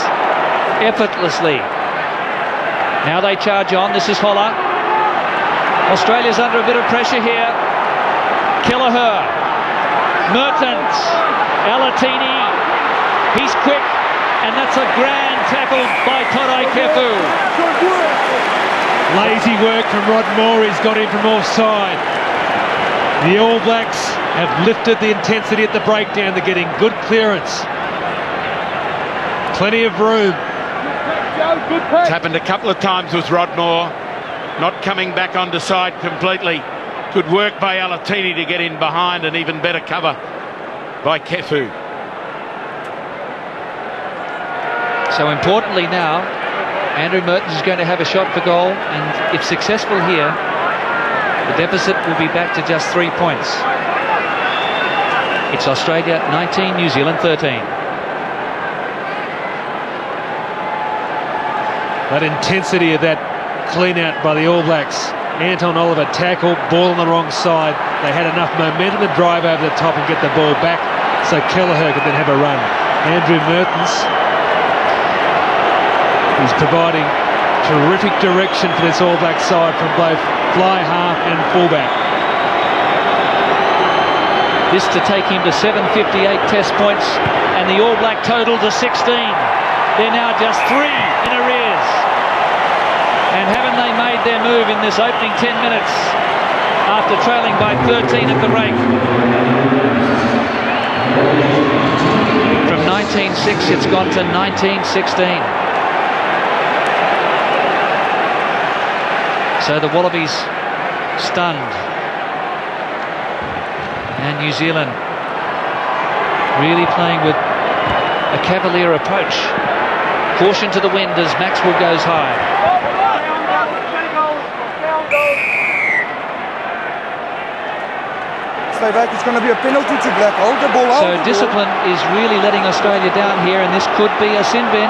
Effortlessly. Now they charge on. This is Holler. Australia's under a bit of pressure here. Kelleher, Mertens, Alatini. He's quick, and that's a grand tackle by Torai Kefu. Lazy work from Rod Moore. He's got in from offside. The All Blacks have lifted the intensity at the breakdown. They're getting good clearance. Plenty of room. It's happened a couple of times with Rodmore, not coming back onto side completely. Good work by Alatini to get in behind, and even better cover by Kefu. So importantly now, Andrew Mertens is going to have a shot for goal, and if successful here, the deficit will be back to just 3 points. It's Australia 19, New Zealand 13. That intensity of that clean out by the All Blacks. Anton Oliver tackle, ball on the wrong side. They had enough momentum to drive over the top and get the ball back so Kelleher could then have a run. Andrew Mertens, he's providing terrific direction for this All Black side from both fly half and fullback. This to take him to 758 test points, and the All Black total to 16. They're now just 3 in arrears. And haven't they made their move in this opening 10 minutes after trailing by 13 at the break? From 19-6 it's gone to 19-16. So the Wallabies stunned. And New Zealand really playing with a cavalier approach. Caution to the wind as Maxwell goes high. Stay back, it's going to be a penalty to Black. Hold the ball out. So discipline is really letting Australia down here, and this could be a sin bin.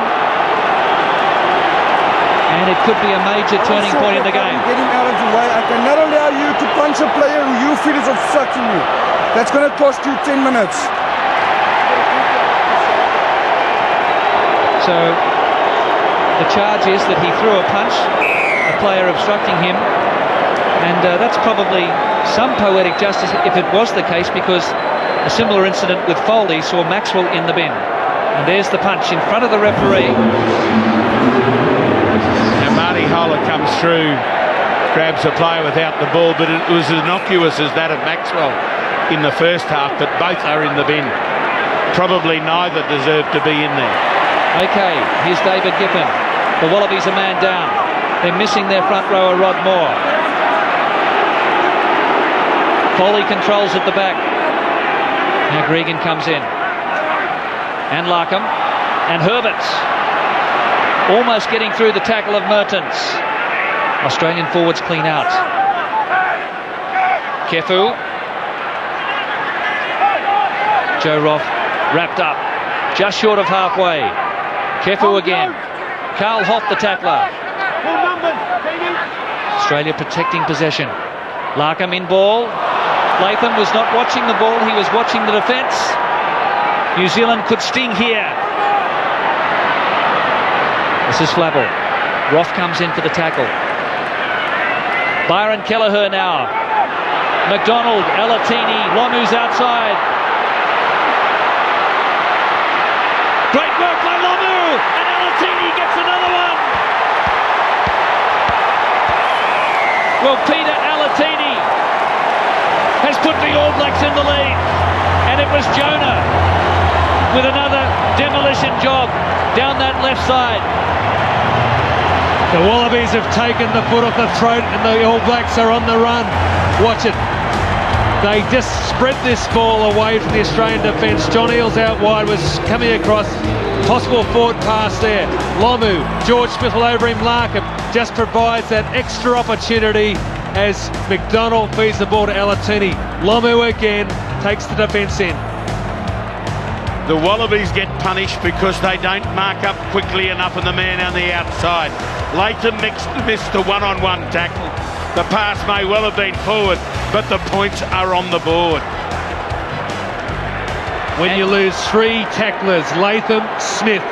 And it could be a major turning point in the game. Getting out of the way. I cannot allow you to punch a player who you feel is obstructing you. That's going to cost you 10 minutes. So the charge is that he threw a punch, a player obstructing him, and that's probably some poetic justice if it was the case, because a similar incident with Foley saw Maxwell in the bin. And there's the punch in front of the referee. Now Marty Holler comes through, grabs a player without the ball, but it was as innocuous as that of Maxwell in the first half, but both are in the bin. Probably neither deserved to be in there. Okay, here's David Giffen. The Wallabies a man down. They're missing their front rower, Rod Moore. Foley controls at the back. Now Gregan comes in. And Larkham. And Herberts. Almost getting through the tackle of Mertens. Australian forwards clean out. Kefu. Joe Roth wrapped up. Just short of halfway. Kefu again. Carl Hoff the tackler. Australia protecting possession. Larkham in ball. Latham was not watching the ball, he was watching the defence. New Zealand could sting here. This is Flavel. Roth comes in for the tackle. Byron Kelleher now. McDonald, Alatini, Lomu's outside. Great work by Lomu, and Alatini gets another one. Well, Peter Alatini has put the All Blacks in the lead, and it was Jonah with another demolition job down that left side. The Wallabies have taken the foot off the throat, and the All Blacks are on the run. Watch it. They just spread this ball away from the Australian defence. John Eales out wide was coming across. Possible forward pass there. Lomu, George Smith all over him. Larkham just provides that extra opportunity as McDonald feeds the ball to Alatini. Lomu again takes the defence in. The Wallabies get punished because they don't mark up quickly enough on the man on the outside. Latham missed the one-on-one tackle. The pass may well have been forward, but the points are on the board. When you lose 3 tacklers, Latham, Smith,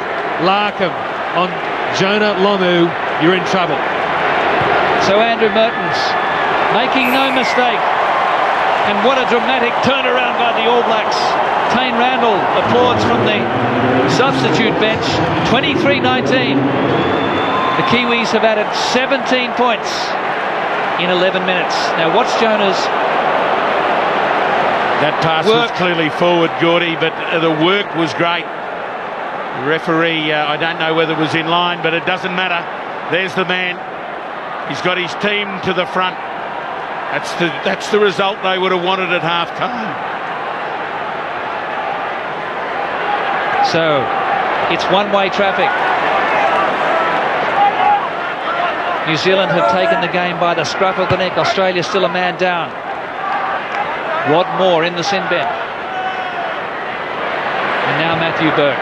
Larkham on Jonah Lomu, you're in trouble. So Andrew Mertens making no mistake, and what a dramatic turnaround by the All Blacks. Tane Randall applauds from the substitute bench. 23-19. The Kiwis have added 17 points in 11 minutes. Now watch Jonah's That pass was clearly forward, Gordy, but the work was great. The referee, I don't know whether it was in line, but it doesn't matter. There's the man. He's got his team to the front. That's the result they would have wanted at half-time. So it's one-way traffic. New Zealand have taken the game by the scruff of the neck. Australia still a man down. Rod Moore in the sin bin. And now Matthew Burke.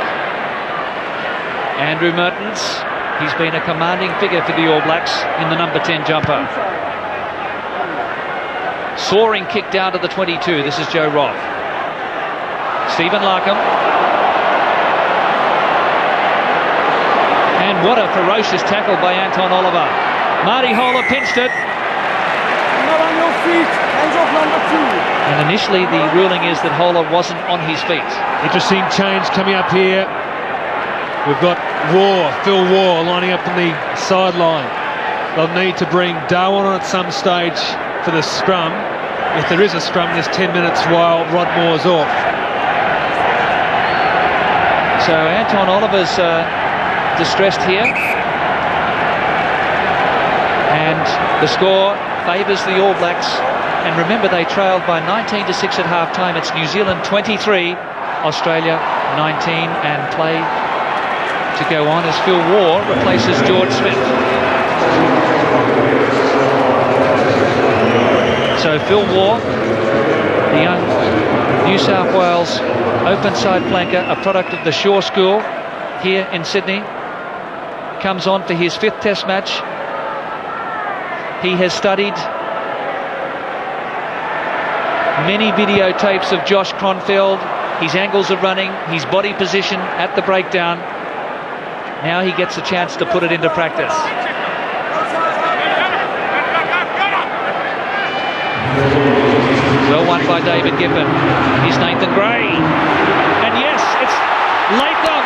Andrew Mertens. He's been a commanding figure for the All Blacks in the number 10 jumper. Soaring kick down to the 22. This is Joe Roth. Stephen Larkham. And what a ferocious tackle by Anton Oliver. Marty Holer pinched it. Not on your feet. Hands off number 2. And initially the ruling is that Holer wasn't on his feet. Interesting change coming up here. We've got Phil Waugh lining up on the sideline. They'll need to bring Darwin on at some stage for the scrum. If there is a scrum, there's 10 minutes while Rod Moore's off. So Anton Oliver's distressed here. And the score favours the All Blacks. And remember, they trailed by 19-6 at half-time. It's New Zealand 23, Australia 19, and play to go on as Phil Waugh replaces George Smith. So Phil Waugh, the young New South Wales open side flanker, a product of the Shaw School here in Sydney, comes on for his 5th Test match. He has studied many videotapes of Josh Kronfeld, his angles of running, his body position at the breakdown. Now he gets a chance to put it into practice. Well won by David Giffen. Here's Nathan Gray. And yes, it's Latham.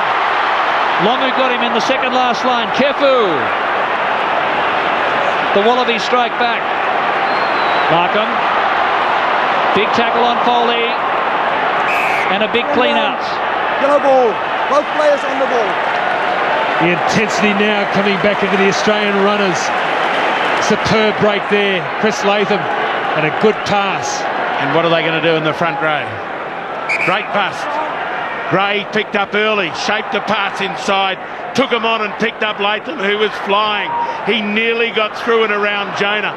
Longu got him in the second last line. Kefu. The Wallabies strike back. Markham. Big tackle on Foley. And a big clean out. Yellow ball. Both players on the ball. The intensity now coming back into the Australian runners. Superb break there. Chris Latham. And a good pass. And what are they going to do in the front row? Great bust. Gray picked up early, shaped a pass inside, took him on and picked up Latham, who was flying. He nearly got through and around Jonah,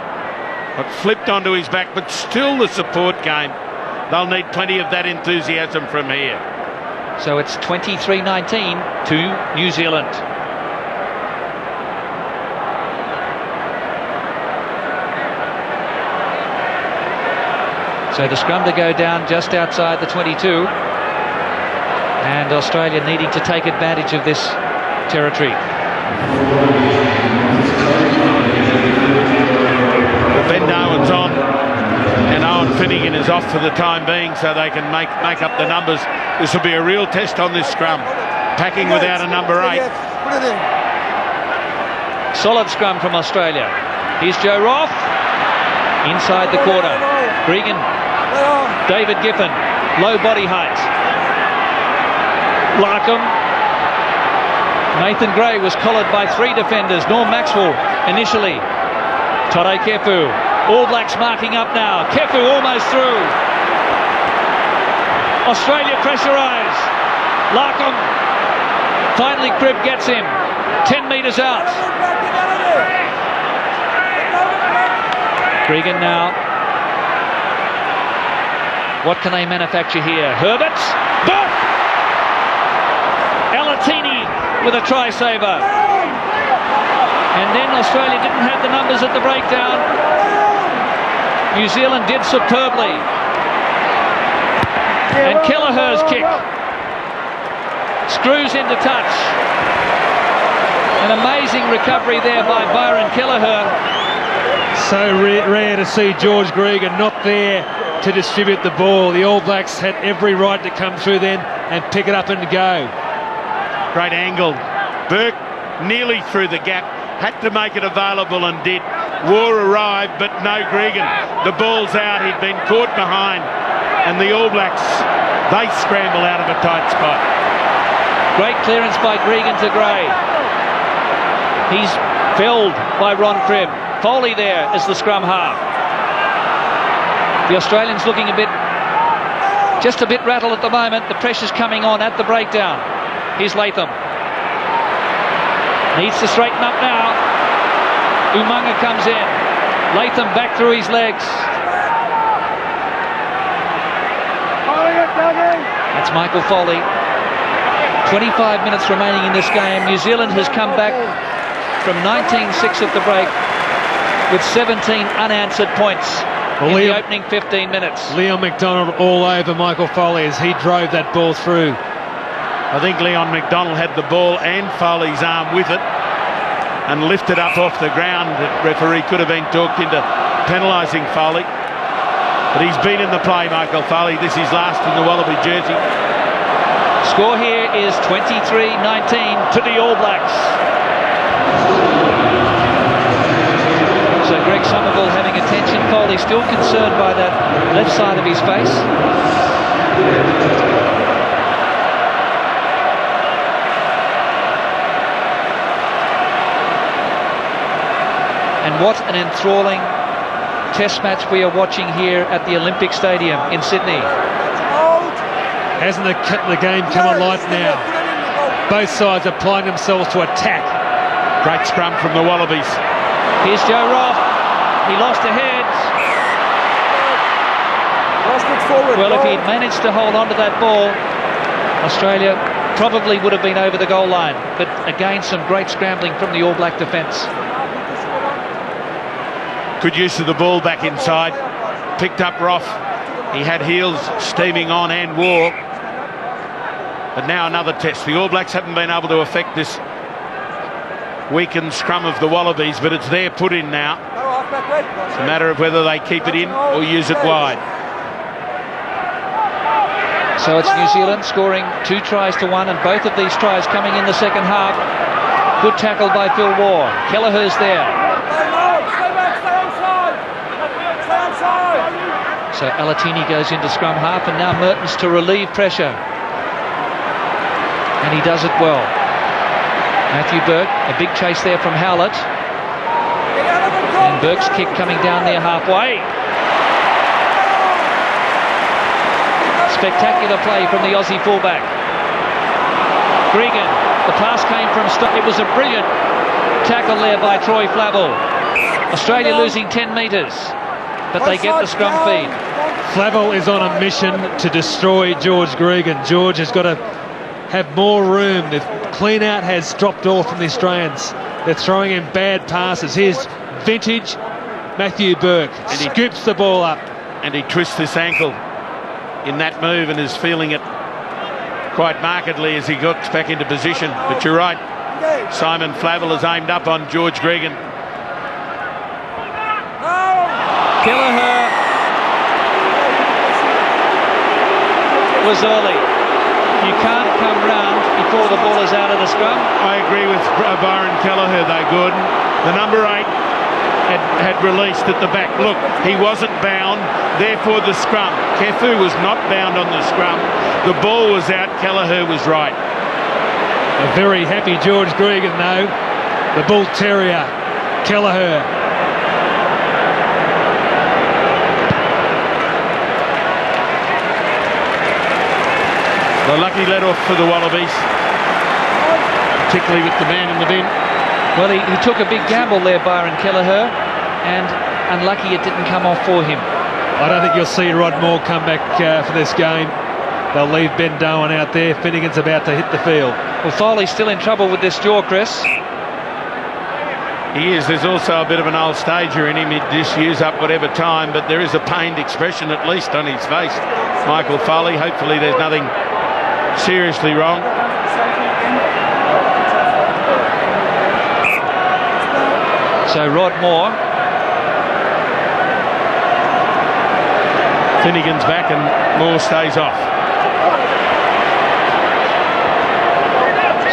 but flipped onto his back. But still the support game. They'll need plenty of that enthusiasm from here. So it's 23-19 to New Zealand. So the scrum to go down just outside the 22, and Australia needing to take advantage of this territory. Ben Darwin's on, and Owen Finnegan is off for the time being, so they can make up the numbers. This will be a real test on this scrum. Packing without a number 8. Put it in. Solid scrum from Australia. Here's Joe Roth inside the quarter. Gregan. David Giffen, low body height. Larkham. Nathan Gray was collared by 3 defenders. Norm Maxwell initially. Tode Kefu. All Blacks marking up now. Kefu almost through. Australia pressurised. Larkham. Finally Cribb gets him. 10 metres out. Gregan now. What can they manufacture here? Herbert. Book! Alatini with a try saver. And then Australia didn't have the numbers at the breakdown. New Zealand did superbly. And Kelleher's kick screws into touch. An amazing recovery there by Byron Kelleher. So rare to see George Gregan not there to distribute the ball. The All Blacks had every right to come through then and pick it up and go. Great angle. Burke nearly through the gap, had to make it available and did. Waugh arrived, but no Gregan. The ball's out, he'd been caught behind, and the All Blacks, they scramble out of a tight spot. Great clearance by Gregan to Gray. He's felled by Ron Cribb. Foley there as the scrum half. The Australians looking just a bit rattled at the moment. The pressure's coming on at the breakdown. Here's Latham. Needs to straighten up now. Umaga comes in. Latham back through his legs. That's Michael Foley. 25 minutes remaining in this game. New Zealand has come back from 19-6 at the break with 17 unanswered points in the opening 15 minutes. Leon McDonald all over Michael Foley as he drove that ball through. I think Leon McDonald had the ball and Foley's arm with it and lifted up off the ground. The referee could have been talked into penalising Foley. But he's been in the play, Michael Foley. This is last in the Wallaby jersey. Score here is 23-19 to the All Blacks. So Greg Somerville having attention. Foley still concerned by that left side of his face. And what an enthralling test match we are watching here at the Olympic Stadium in Sydney. Hasn't the game come alive now? Both sides applying themselves to attack. Great scrum from the Wallabies. Here's Joe Roth. He lost a head. Well, if he'd managed to hold on to that ball, Australia probably would have been over the goal line. But again, some great scrambling from the All Black defence. Good use of the ball back inside. Picked up Roth. He had heels steaming on and wore. But now another test. The All Blacks haven't been able to affect this weakened scrum of the Wallabies, but it's their put in now. It's a matter of whether they keep it in or use it wide. So it's New Zealand scoring 2 tries to 1, and both of these tries coming in the second half. Good tackle by Phil Waugh. Kelleher's there. So Alatini goes into scrum half, and now Mertens to relieve pressure. And he does it well. Matthew Burke, a big chase there from Howlett. And Burke's kick coming down there halfway. Spectacular play from the Aussie fullback. Gregan, the pass came from it was a brilliant tackle there by Troy Flavel. Australia losing 10 metres, but they get the scrum feed. Flavel is on a mission to destroy George Gregan. George has got to have more room. The clean out has dropped off from the Australians. They're throwing in bad passes. Here's vintage Matthew Burke. And he scoops the ball up. And he twists this ankle in that move and is feeling it quite markedly as he gets back into position. But you're right, Simon Flavel has aimed up on George Gregan. Kelleher was early. You can't come round before the ball is out of the scrum. I agree with Byron Kelleher though, Gordon. The number 8 had released at the back. Look, he wasn't bound, therefore the scrum. Kefu was not bound on the scrum. The ball was out, Kelleher was right. A very happy George Gregan though. The Bull Terrier, Kelleher. The lucky let-off for the Wallabies, particularly with the man in the bin. Well, he took a big gamble there, Byron Kelleher, and unlucky it didn't come off for him. I don't think you'll see Rod Moore come back for this game. They'll leave Ben Darwin out there. Finnegan's about to hit the field. Well, Foley's still in trouble with this jaw, Chris. He is. There's also a bit of an old stager in him. He'd just use up whatever time, but there is a pained expression at least on his face. Michael Foley, hopefully there's nothing seriously wrong. So Rod Moore. Finnegan's back and Moore stays off.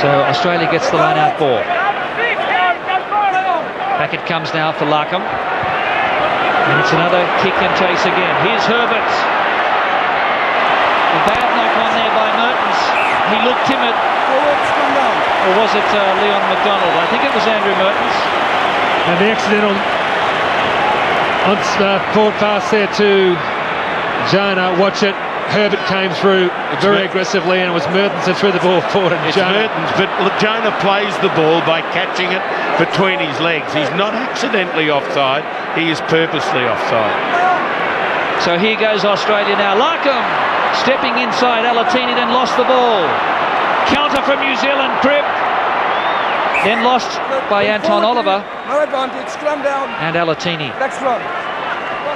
So Australia gets the line out ball. Back it comes now for Larkham. And it's another kick and chase again. Here's Herbert. A bad knock on there by Mertens. He looked timid. Forwards, come down. Or was it Leon McDonald? I think it was Andrew Mertens. And the accidental forward pass there to Jonah. Watch it. Herbert came through very aggressively, and it was Mertens that threw the ball forward. And It's Jonah, Mertens, but Jonah plays the ball by catching it between his legs. He's not accidentally offside, he is purposely offside. So here goes Australia now. Larkham stepping inside. Alatini then lost the ball. Counter from New Zealand. Cribb. Then lost by Anton Oliver. No advantage, scrum down. And Alatini. Back scrum.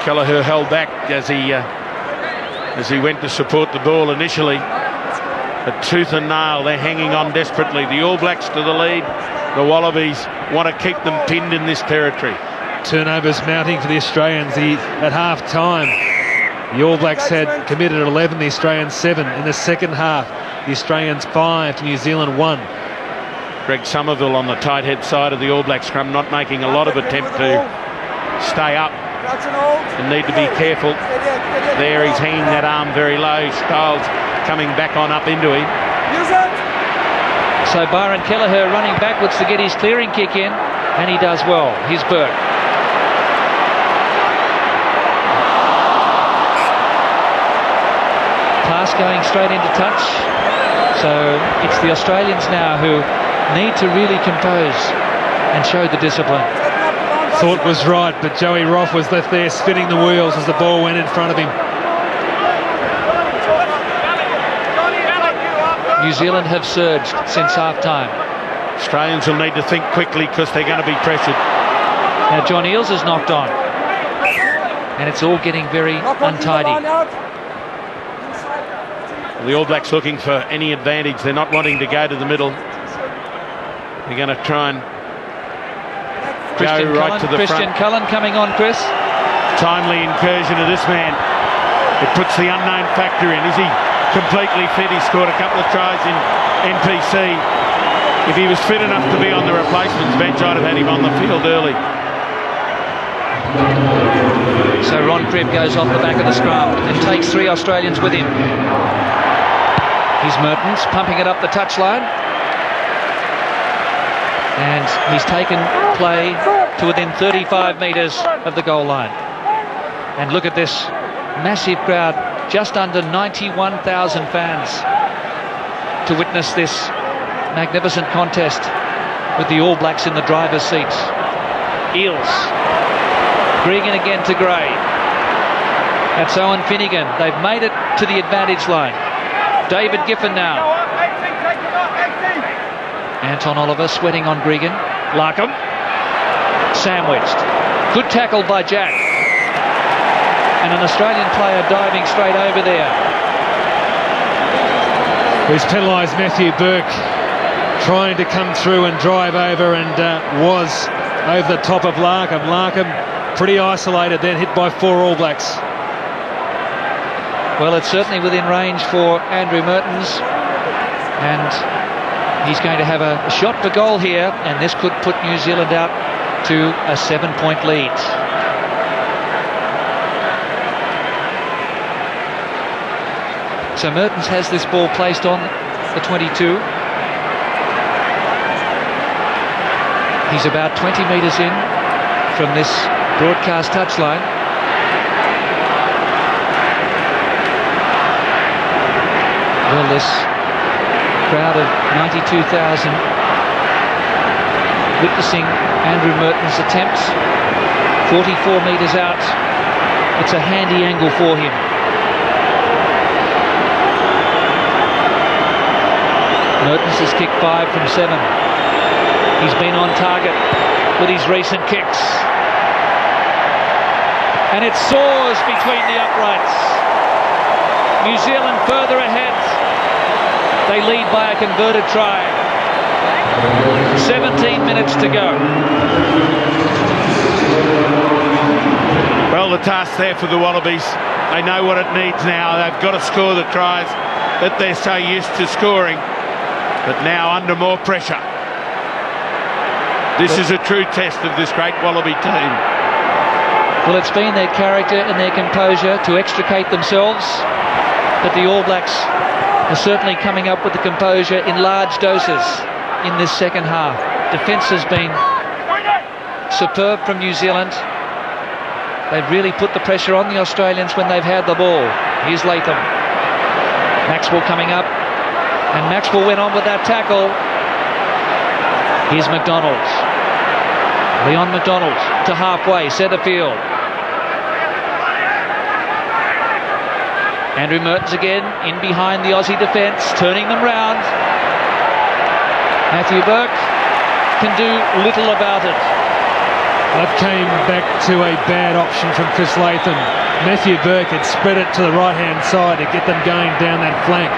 Kelleher held back as he went to support the ball initially. But tooth and nail, they're hanging on desperately. The All Blacks to the lead. The Wallabies want to keep them pinned in this territory. turnovers mounting for the Australians. At half time, the All Blacks had committed 11, the Australians 7. In the second half, the Australians 5, New Zealand 1. Greg Somerville on the tight head side of the All Black scrum, not making a lot of attempt to stay up and need to be careful. There he's hanging that arm very low. Styles coming back on up into him. So Byron Kelleher running backwards to get his clearing kick in, and he does well. Here's Burke. Pass going straight into touch. So it's the Australians now who need to really compose and show the discipline. Thought was right, but Joey Roth was left there spinning the wheels as the ball went in front of him. New Zealand have surged since half-time. Australians will need to think quickly because they're going to be pressured. Now John Eales is knocked on, and it's all getting very untidy. The All Blacks looking for any advantage. They're not wanting to go to the middle. They're going to try and go right to the Christian front. Cullen coming on, Chris. Timely incursion of this man. It puts the unknown factor in. Is he completely fit? He scored a couple of tries in NPC. If he was fit enough to be on the replacements bench, I'd have had him on the field early. So Ron Cribb goes off the back of the scrum and takes 3 Australians with him. Here's Mertens pumping it up the touchline. And he's taken play to within 35 metres of the goal line. And look at this massive crowd, just under 91,000 fans to witness this magnificent contest with the All Blacks in the driver's seats. Eales. Gregan again to Gray. That's Owen Finnegan. They've made it to the advantage line. David Giffen now. Anton Oliver sweating on Gregan. Larkham. Sandwiched. Good tackle by Jack. And an Australian player diving straight over there. He's penalised Matthew Burke, trying to come through and drive over, and was over the top of Larkham. Larkham pretty isolated, then hit by 4 All Blacks. Well, it's certainly within range for Andrew Mertens, and he's going to have a shot for goal here, and this could put New Zealand out to a 7-point lead. So Mertens has this ball placed on the 22. He's about 20 metres in from this broadcast touchline. Well, this crowd of 92,000 witnessing Andrew Mertens' attempts, 44 metres out. It's a handy angle for him. Mertens has kicked 5 from 7. He's been on target with his recent kicks. And it soars between the uprights. New Zealand further ahead. They lead by a converted try. 17 minutes to go. Well, the task there for the Wallabies. They know what it needs now. They've got to score the tries that they're so used to scoring. But now under more pressure. This is a true test of this great Wallaby team. Well, it's been their character and their composure to extricate themselves, but the All Blacks are certainly coming up with the composure in large doses in this second half. Defence has been superb from New Zealand. They've really put the pressure on the Australians when they've had the ball. Here's Latham. Maxwell coming up, and Maxwell went on with that tackle. Here's McDonald. Leon McDonald to halfway, centre field. Andrew Mertens again, in behind the Aussie defence, turning them round. Matthew Burke can do little about it. That came back to a bad option from Chris Latham. Matthew Burke had spread it to the right-hand side to get them going down that flank.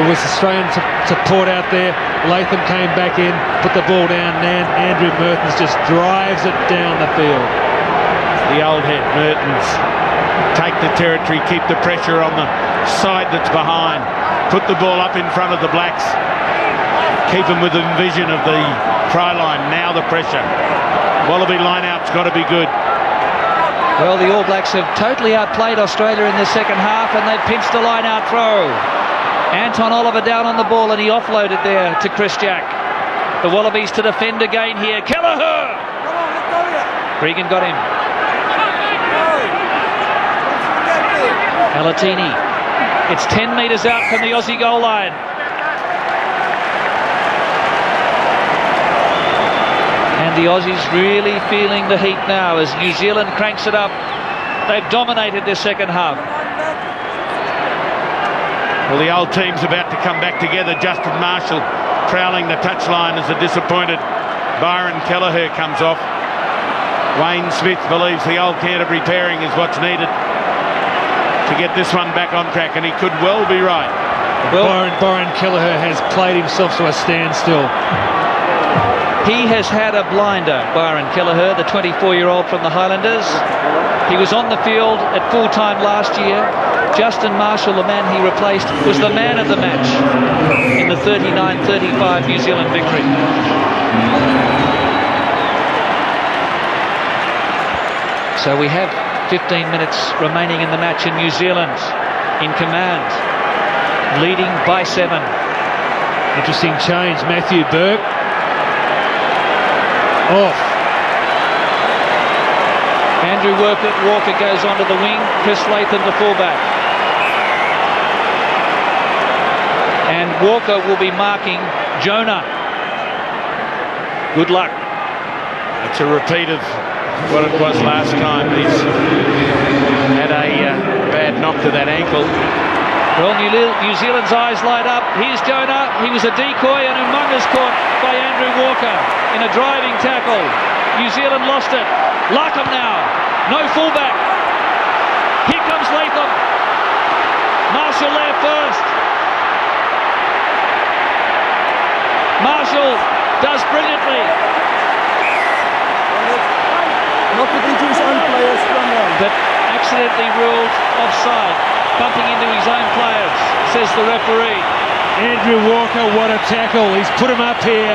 There was Australian support out there. Latham came back in, put the ball down, and Andrew Mertens just drives it down the field. The old head, Mertens. Take the territory, keep the pressure on the side that's behind. Put the ball up in front of the Blacks. Keep them with the vision of the try line. Now the pressure. Wallaby line-out's got to be good. Well, the All Blacks have totally outplayed Australia in the second half, and they've pinched a line-out throw. Anton Oliver down on the ball, and he offloaded there to Chris Jack. The Wallabies to defend again here. Kelleher! Regan got him. Alatini. It's 10 metres out from the Aussie goal line. And the Aussies really feeling the heat now as New Zealand cranks it up. They've dominated this second half. Well, the old team's about to come back together. Justin Marshall prowling the touchline as a disappointed Byron Kelleher comes off. Wayne Smith believes the old Canterbury pairing is what's needed to get this one back on track, and he could well be right. Well, Byron Kelleher has played himself to a standstill. He has had a blinder, Byron Kelleher, the 24-year-old from the Highlanders. He was on the field at full time last year. Justin Marshall, the man he replaced, was the man of the match in the 39-35 New Zealand victory. So we have 15 minutes remaining in the match, and New Zealand in command, leading by 7. Interesting change. Matthew Burke off. Andrew Walker goes onto the wing. Chris Latham, the fullback. And Walker will be marking Jonah. Good luck. It's a repeat of what it was last time. He's had a bad knock to that ankle. Well, New Zealand's eyes light up. Here's Jonah. He was a decoy, and Umunga's caught by Andrew Walker in a driving tackle. New Zealand lost it. Larkham now. No fullback. Here comes Latham. Marshall there first. Marshall does brilliantly. Not putting to his own players from now. But accidentally ruled offside. Bumping into his own players, says the referee. Andrew Walker, what a tackle. He's put him up here.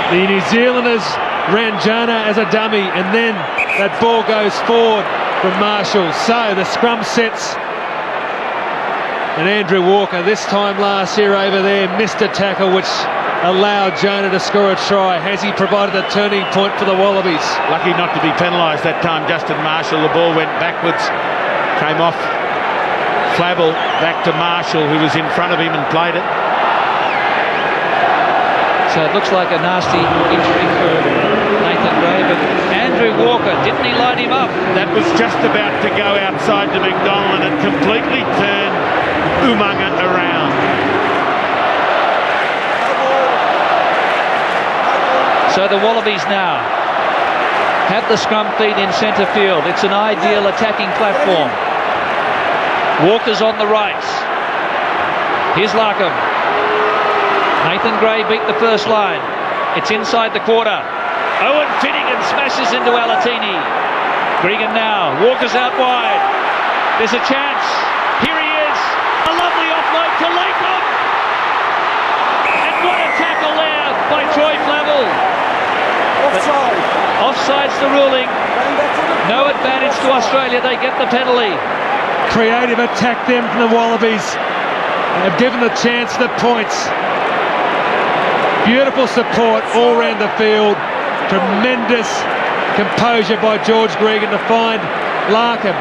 The New Zealanders ran Jonah as a dummy, and then that ball goes forward from Marshall. So the scrum sets, and Andrew Walker, this time last year over there, missed a tackle which allowed Jonah to score a try. Has he provided a turning point for the Wallabies? Lucky not to be penalised that time, Justin Marshall. The ball went backwards, came off Flavel back to Marshall, who was in front of him and played it. So it looks like a nasty injury for Nathan Gray, but Andrew Walker, didn't he light him up? That was just about to go outside to McDonald, and it completely turned Umunga around. So the Wallabies now have the scrum feed in centre field. It's an ideal attacking platform. Walker's on the right. Here's Larkham. Nathan Gray beat the first line. It's inside the quarter. Owen Finnegan smashes into Alatini. Gregan now. Walker's out wide. There's a chance. Here he is. A lovely offload to Latham. And what a tackle there by Troy Flavel. Offside. Offside's the ruling. No advantage to Australia. They get the penalty. Creative attack then from the Wallabies. Have given the chance the points. Beautiful support all around the field. Tremendous composure by George Gregan to find Larkham.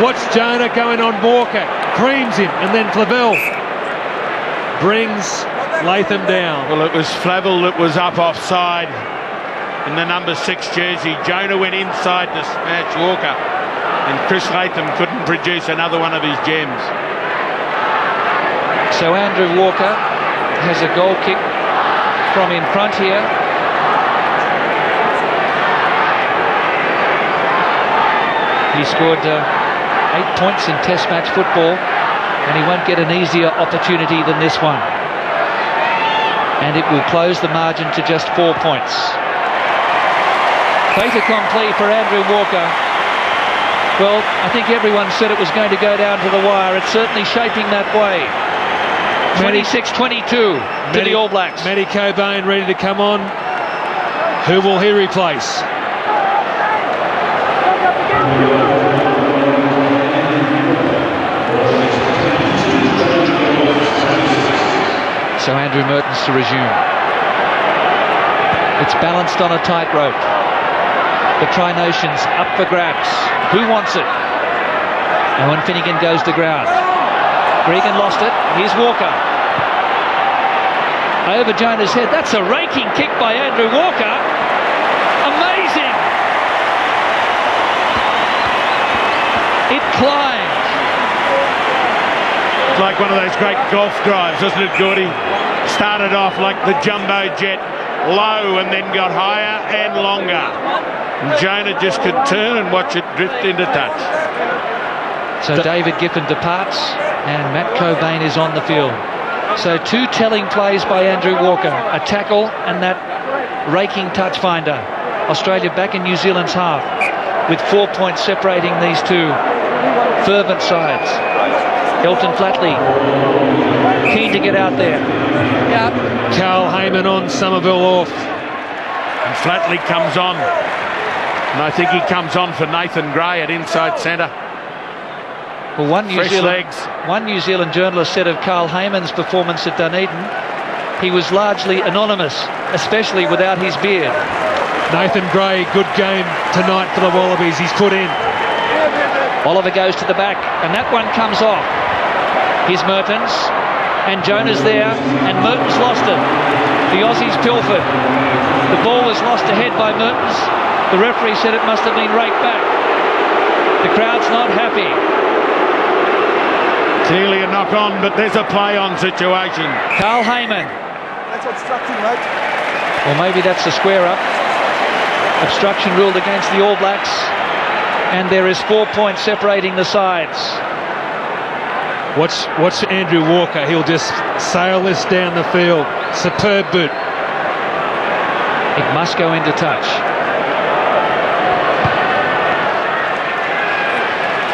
Watch Jonah going on Walker. Creams him, and then Flavell brings Latham down. Well, it was Flavel that was up offside in the number 6 jersey. Jonah went inside to smash Walker, and Chris Latham couldn't produce another one of his gems. So Andrew Walker has a goal kick from in front here. He scored 8 points in Test match football, and he won't get an easier opportunity than this one. And it will close the margin to just 4 points. Fait accompli for Andrew Walker. Well, I think everyone said it was going to go down to the wire. It's certainly shaping that way. 26-22 to the All Blacks. Matty Cobain ready to come on. Who will he replace? So Andrew Mertens to resume. It's balanced on a tightrope. The Tri-Nations up for grabs. Who wants it? Owen Finnegan goes to ground. Gregan lost it. Here's Walker. Over Jonah's head. That's a raking kick by Andrew Walker. Amazing. It climbed. Like one of those great golf drives, isn't it, Gordy? Started off like the jumbo jet, low, and then got higher and longer. And Jonah just could turn and watch it drift into touch. So David Giffen departs, and Matt Cobain is on the field. So 2 telling plays by Andrew Walker, a tackle and that raking touch finder. Australia back in New Zealand's half, with 4 points separating these two fervent sides. Elton Flatley, keen to get out there. Yep. Carl Heyman on, Somerville off. And Flatley comes on. And I think he comes on for Nathan Gray at inside centre. Well, one New Zealand journalist said of Carl Heyman's performance at Dunedin, he was largely anonymous, especially without his beard. Nathan Gray, good game tonight for the Wallabies. He's put in. Oliver goes to the back, and that one comes off. Here's Mertens, and Jonah's there, and Mertens lost it. The Aussies pilfered. The ball was lost ahead by Mertens. The referee said it must have been raked back. The crowd's not happy. Clearly a knock on, but there's a play on situation. Carl Heyman. That's obstructing, mate. Well, maybe that's a square up. Obstruction ruled against the All Blacks, and there is 4 points separating the sides. Watch Andrew Walker. He'll just sail this down the field. Superb boot. It must go into touch.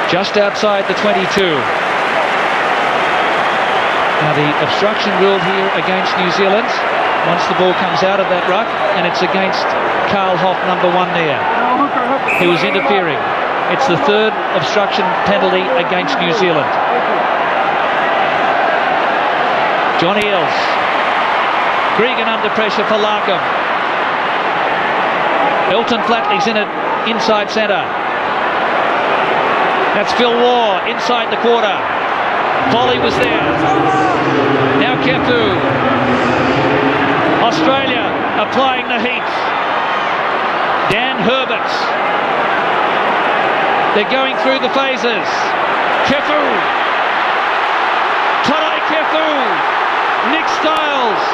Just outside the 22. Now the obstruction ruled here against New Zealand once the ball comes out of that ruck, and it's against Carl Hoff, number 1 there. He was interfering. It's the 3rd obstruction penalty against New Zealand. John Eales. Gregan under pressure for Larkham. Elton Flatley's in it inside centre. That's Phil Waugh inside the quarter. Foley was there. Now Kepu. Australia applying the heat. Dan Herbert. They're going through the phases. Kefu. Tarai Kefu. Nick Stiles.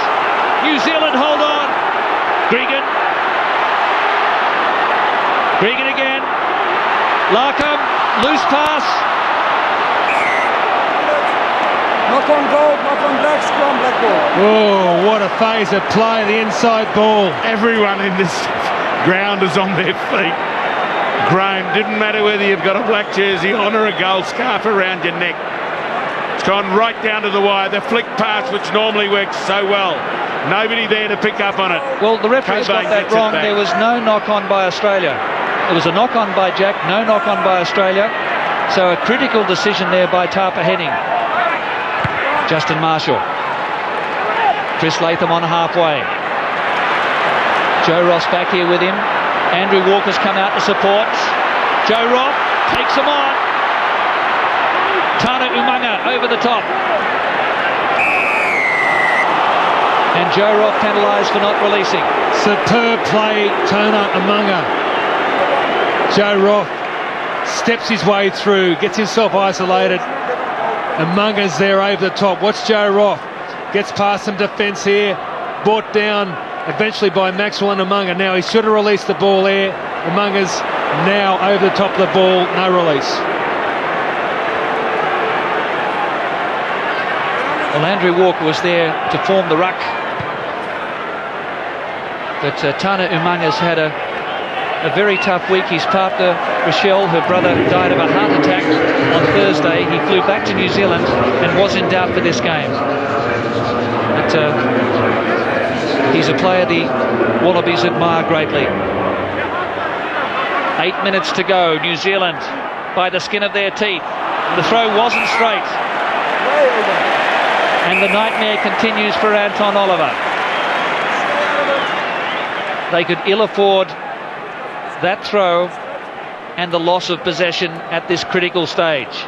New Zealand hold on. Gregan. Gregan again. Larkham. Loose pass. Knock on gold, knock on black, scrum, black ball. Oh, what a phase of play, the inside ball. Everyone in this ground is on their feet. Graham, didn't matter whether you've got a black jersey on or a gold scarf around your neck. It's gone right down to the wire. The flick pass, which normally works so well. Nobody there to pick up on it. Well, the referee's got that wrong. There was no knock-on by Australia. There was a knock-on by Jack, no knock-on by Australia. So a critical decision there by Tapa Henning. Justin Marshall. Chris Latham on halfway. Joe Ross back here with him. Andrew Walker's come out to support. Joe Ross takes him on. Tana Umaga over the top. And Joe Roth penalised for not releasing. Superb play, Tana Umaga. Joe Roth steps his way through, gets himself isolated. Umanga's there over the top. Watch Joe Roth. Gets past some defence here. Brought down eventually by Maxwell and Umaga. Now he should have released the ball there. Umanga's now over the top of the ball. No release. Well, Andrew Walker was there to form the ruck. But Tana Umanga's had a very tough week. His partner, Rochelle, her brother, died of a heart attack on Thursday. He flew back to New Zealand and was in doubt for this game. But he's a player the Wallabies admire greatly. 8 minutes to go. New Zealand by the skin of their teeth. The throw wasn't straight. And the nightmare continues for Anton Oliver. They could ill afford that throw and the loss of possession at this critical stage.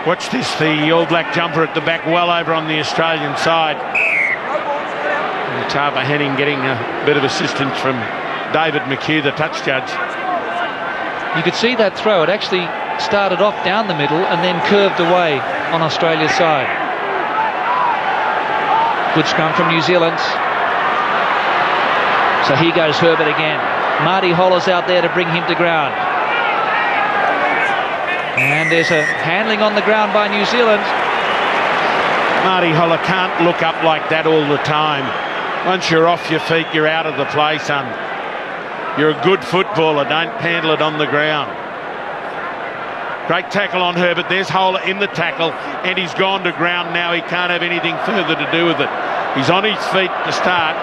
Watch this, the All Black jumper at the back, well over on the Australian side. And Tava Henning getting a bit of assistance from David McHugh, the touch judge. You could see that throw. It actually started off down the middle and then curved away on Australia's side. Good scrum from New Zealand. So here goes Herbert again. Marty Holler's out there to bring him to ground. And there's a handling on the ground by New Zealand. Marty Holler can't look up like that all the time. Once you're off your feet, you're out of the play, son. You're a good footballer, don't handle it on the ground. Great tackle on Herbert. There's Holler in the tackle, and he's gone to ground now. He can't have anything further to do with it. He's on his feet to start,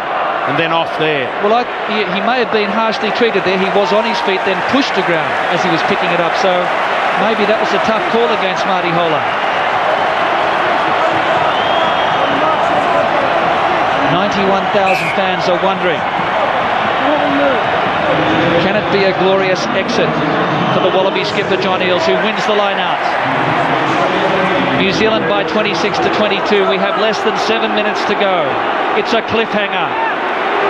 and then off there. Well, he may have been harshly treated there. He was on his feet, then pushed to ground as he was picking it up. So maybe that was a tough call against Marty Holler. 91,000 fans are wondering, can it be a glorious exit for the Wallaby skipper John Eales, who wins the line out? New Zealand by 26-22. We have less than 7 minutes to go. It's a cliffhanger.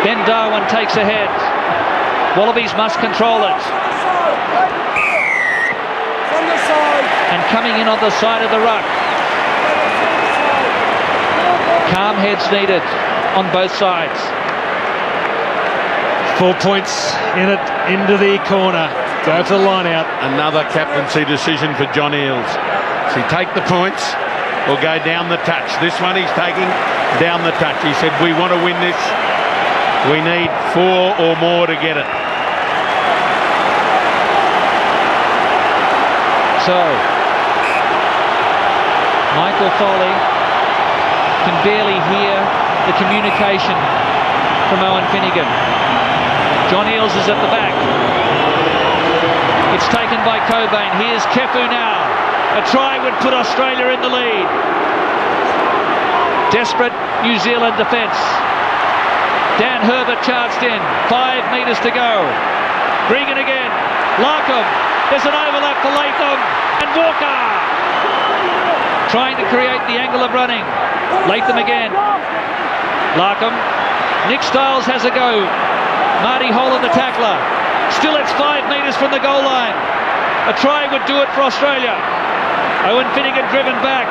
Ben Darwin takes ahead. Wallabies must control it. And coming in on the side of the ruck. Calm heads needed on both sides. 4 points in it, into the corner. Go for the line out. Another captaincy decision for John Eales. Does he take the points or go down the touch? This one he's taking down the touch. He said, we want to win this. We need 4 or more to get it. So, Michael Foley can barely hear the communication from Owen Finnegan. John Eales is at the back. It's taken by Cobain. Here's Kefu now. A try would put Australia in the lead. Desperate New Zealand defence. Dan Herbert charged in. 5 metres to go. Gregan again. Larkham. There's an overlap for Latham. And Walker. Trying to create the angle of running. Latham again. Larkham. Nick Stiles has a go. Marty Holler, the tackler. Still it's 5 metres from the goal line. A try would do it for Australia. Owen Finnegan driven back.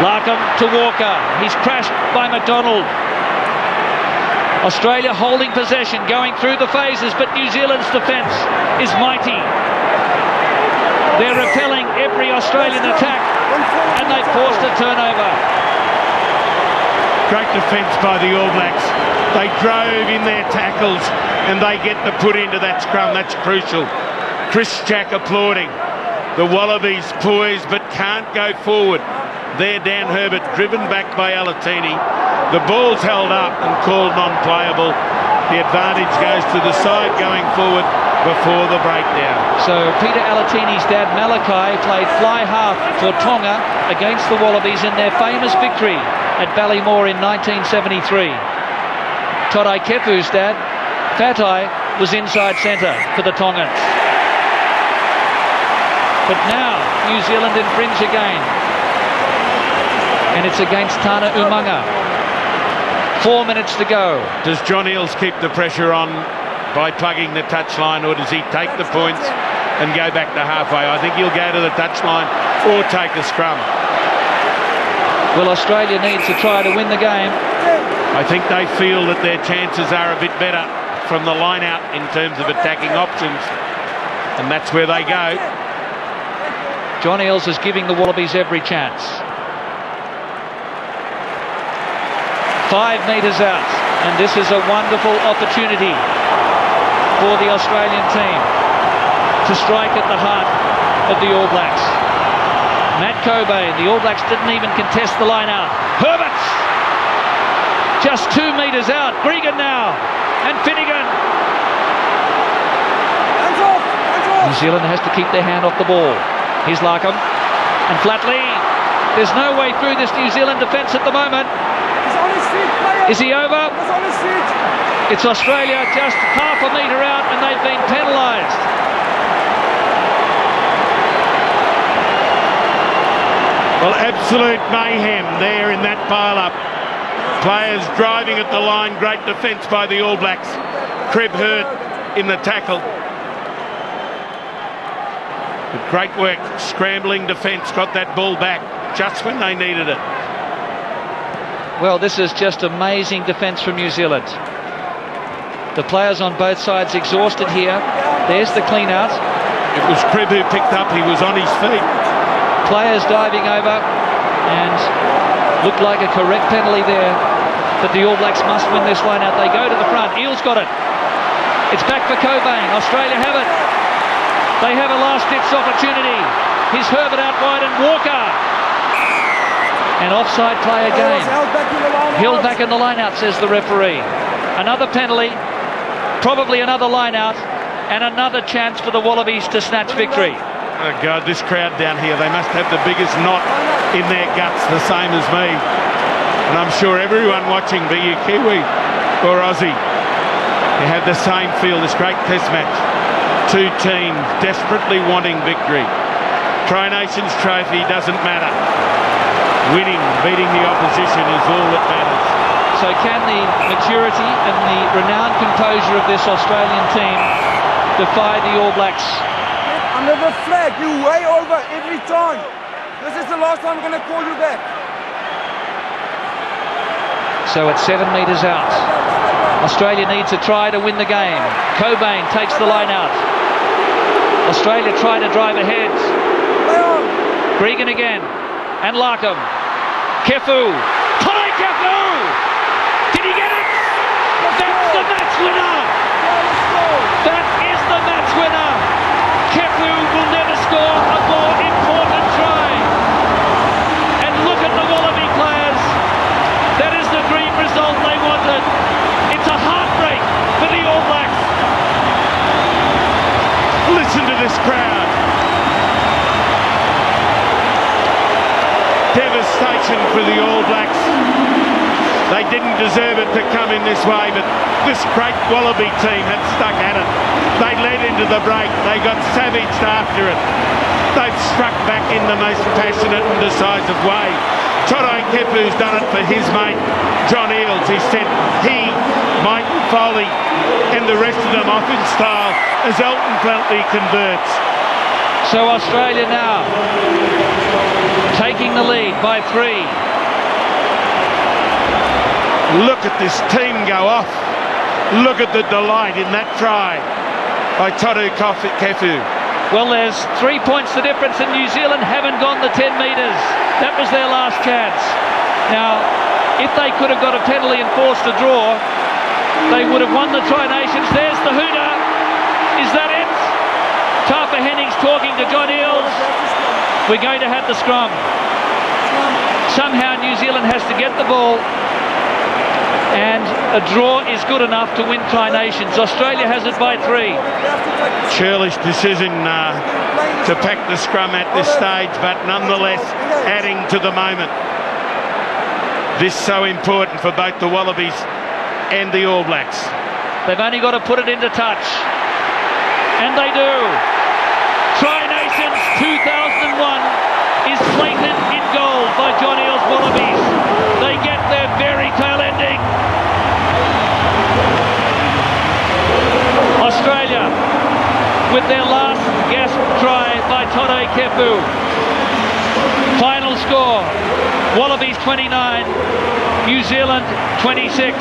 Larkham to Walker. He's crashed by McDonald. Australia holding possession, going through the phases, but New Zealand's defence is mighty. They're repelling every Australian attack, and they've forced a turnover. Great defence by the All Blacks. They drove in their tackles and they get the put into that scrum. That's crucial. Chris Jack applauding. The Wallabies poised but can't go forward. There Dan Herbert driven back by Alatini. The ball's held up and called non-playable. The advantage goes to the side going forward before the breakdown. So Peter Alatini's dad Malachi played fly half for Tonga against the Wallabies in their famous victory at Ballymore in 1973. Todai Kefu's dad, Fatai, was inside centre for the Tongans. But now New Zealand infringe again, and it's against Tana Umaga. 4 minutes to go. Does John Eales keep the pressure on by plugging the touchline, or does he take the points and go back to halfway? I think he'll go to the touchline or take a scrum. Well, Australia needs to try to win the game. I think they feel that their chances are a bit better from the line out in terms of attacking options, and that's where they go. John Eales is giving the Wallabies every chance. 5 metres out, and this is a wonderful opportunity for the Australian team to strike at the heart of the All Blacks. Matt Cobain, the All Blacks didn't even contest the line out. Herberts! Just 2 metres out. Gregan now, and Finnegan. Hands off! Hands off! New Zealand has to keep their hand off the ball. Here's Larkham, and Flatley. There's no way through this New Zealand defence at the moment. He's on his feet, player! Is he over? He's on his feet! It's Australia just half a metre out, and they've been penalised. Well, absolute mayhem there in that pile-up. Players driving at the line. Great defence by the All Blacks. Crib hurt in the tackle. But great work, scrambling defence. Got that ball back just when they needed it. Well, this is just amazing defence from New Zealand. The players on both sides exhausted here. There's the clean out. It was Crib who picked up. He was on his feet. Players diving over, and looked like a correct penalty there. But the All Blacks must win this line out. They go to the front. Eales got it. It's back for Cobain. Australia have it. They have a last-ditch opportunity. Here's Herbert out wide, and Walker. An offside play again. Held back in the line-out, says the referee. Another penalty, probably another line-out, and another chance for the Wallabies to snatch victory. Oh God, this crowd down here, they must have the biggest knot in their guts, the same as me. And I'm sure everyone watching, be you Kiwi or Aussie, you have the same feel. This great test match. Two teams desperately wanting victory. Tri Nations trophy doesn't matter. Winning, beating the opposition is all that matters. So can the maturity and the renowned composure of this Australian team defy the All Blacks? Under the flag, you way over every time. This is the last time I'm going to call you back. So it's 7 metres out. Australia needs to try to win the game. Cobain takes the line out. Australia try to drive ahead. Gregan again. And Larkham. Kefu. Todai Kefu! Did he get it? That's the match winner! That is the match winner! Kefu will never score a more important try. And look at the Wallaby players. That is the dream result they wanted. It's a heartbreak for the All Blacks. Listen to this crowd. Devastation for the All Blacks. They didn't deserve it to come in this way, but this great Wallaby team had stuck at it. They led into the break. They got savaged after it. They've struck back in the most passionate and decisive way. Todai Kefu's done it for his mate, John Eales. He sent Mike Foley and the rest of them off in style as Elton Flatley converts. So Australia now taking the lead by 3. Look at this team go off. Look at the delight in that try by Todai Kefu. Well, there's 3 points the difference, and New Zealand haven't gone the 10 metres. That was their last chance. Now, if they could have got a penalty and forced a draw, they would have won the Tri Nations. There's the hooter. Is that it? Tafa Hennings talking to John Eales. We're going to have the scrum. Somehow New Zealand has to get the ball, and A draw is good enough to win Tri-Nations. Australia has it by 3. Churlish decision to pack the scrum at this stage, but nonetheless adding to the moment. This so important for both the Wallabies and the All Blacks. They've only got to put it into touch. And they do. Tri-Nations 2001 is plated in gold by John Eales Wallabies. They get their fairy tale ending. Australia with their last gasp try by Tode Kepu. Final score, Wallabies 29, New Zealand 26.